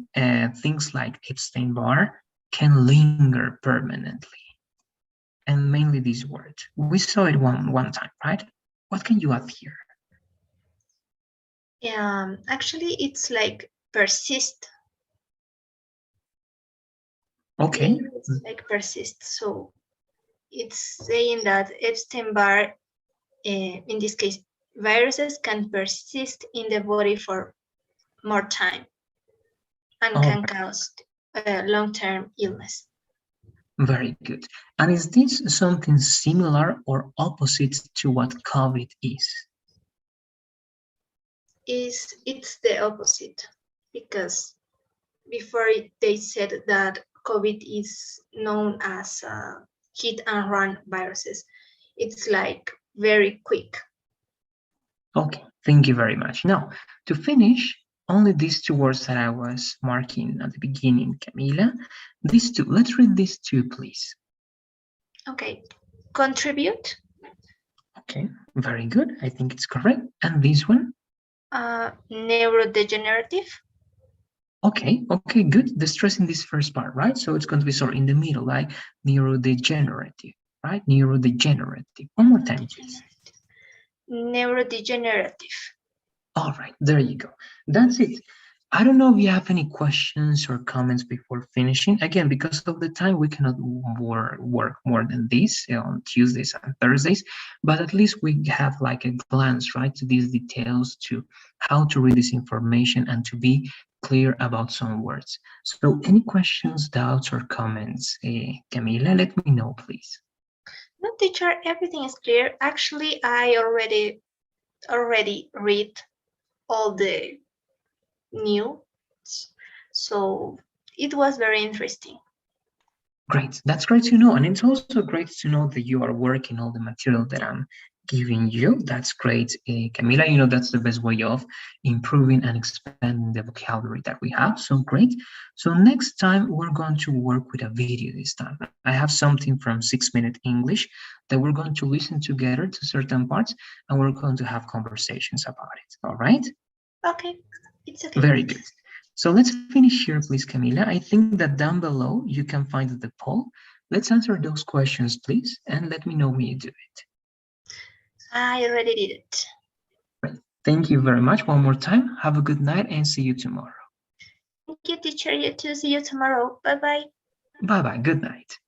things like Epstein-Barr can linger permanently? And mainly this word. We saw it one time, right? What can you add here? Actually, it's like persist. Okay. It's like persist. So it's saying that Epstein-Barr, in this case, viruses can persist in the body for more time and Oh, can cause long-term illness. very good. And is this something similar or opposite to what COVID is? It's the opposite, because before they said that COVID is known as hit and run viruses. It's like very quick. Okay, thank you very much. Now, to finish, only these two words that I was marking at the beginning, Camila. These two, let's read these two, please. Okay, contribute. Okay, very good. I think it's correct. And this one? Neurodegenerative. Okay, good. The stress in this first part, right? So it's going to be sort of in the middle, like neurodegenerative, right? Neurodegenerative. One more time, please. Neurodegenerative. All right, there you go. That's it. I don't know if you have any questions or comments before finishing. Again, because of the time, we cannot work more than this on Tuesdays and Thursdays, but at least we have like a glance, right, to these details, to how to read this information and to be clear about some words. So any questions, doubts, or comments, Camila, let me know, please. No, teacher, everything is clear. Actually, I already read all the news, so it was very interesting. Great. That's great to know. And it's also great to know that you are working all the material that I'm giving you. That's great, Camila. You know, that's the best way of improving and expanding the vocabulary that we have. So great. So next time we're going to work with a video this time. I have something from 6 Minute English that we're going to listen together to certain parts, and we're going to have conversations about it. All right? Okay, it's okay. Very good. So let's finish here, please, Camila. I think that down below you can find the poll. Let's answer those questions, please, and let me know when you do it. I already did it. Right. Thank you very much one more time. Have a good night and see you tomorrow. Thank you, teacher. You too. See you tomorrow. Bye bye. Bye bye. Good night.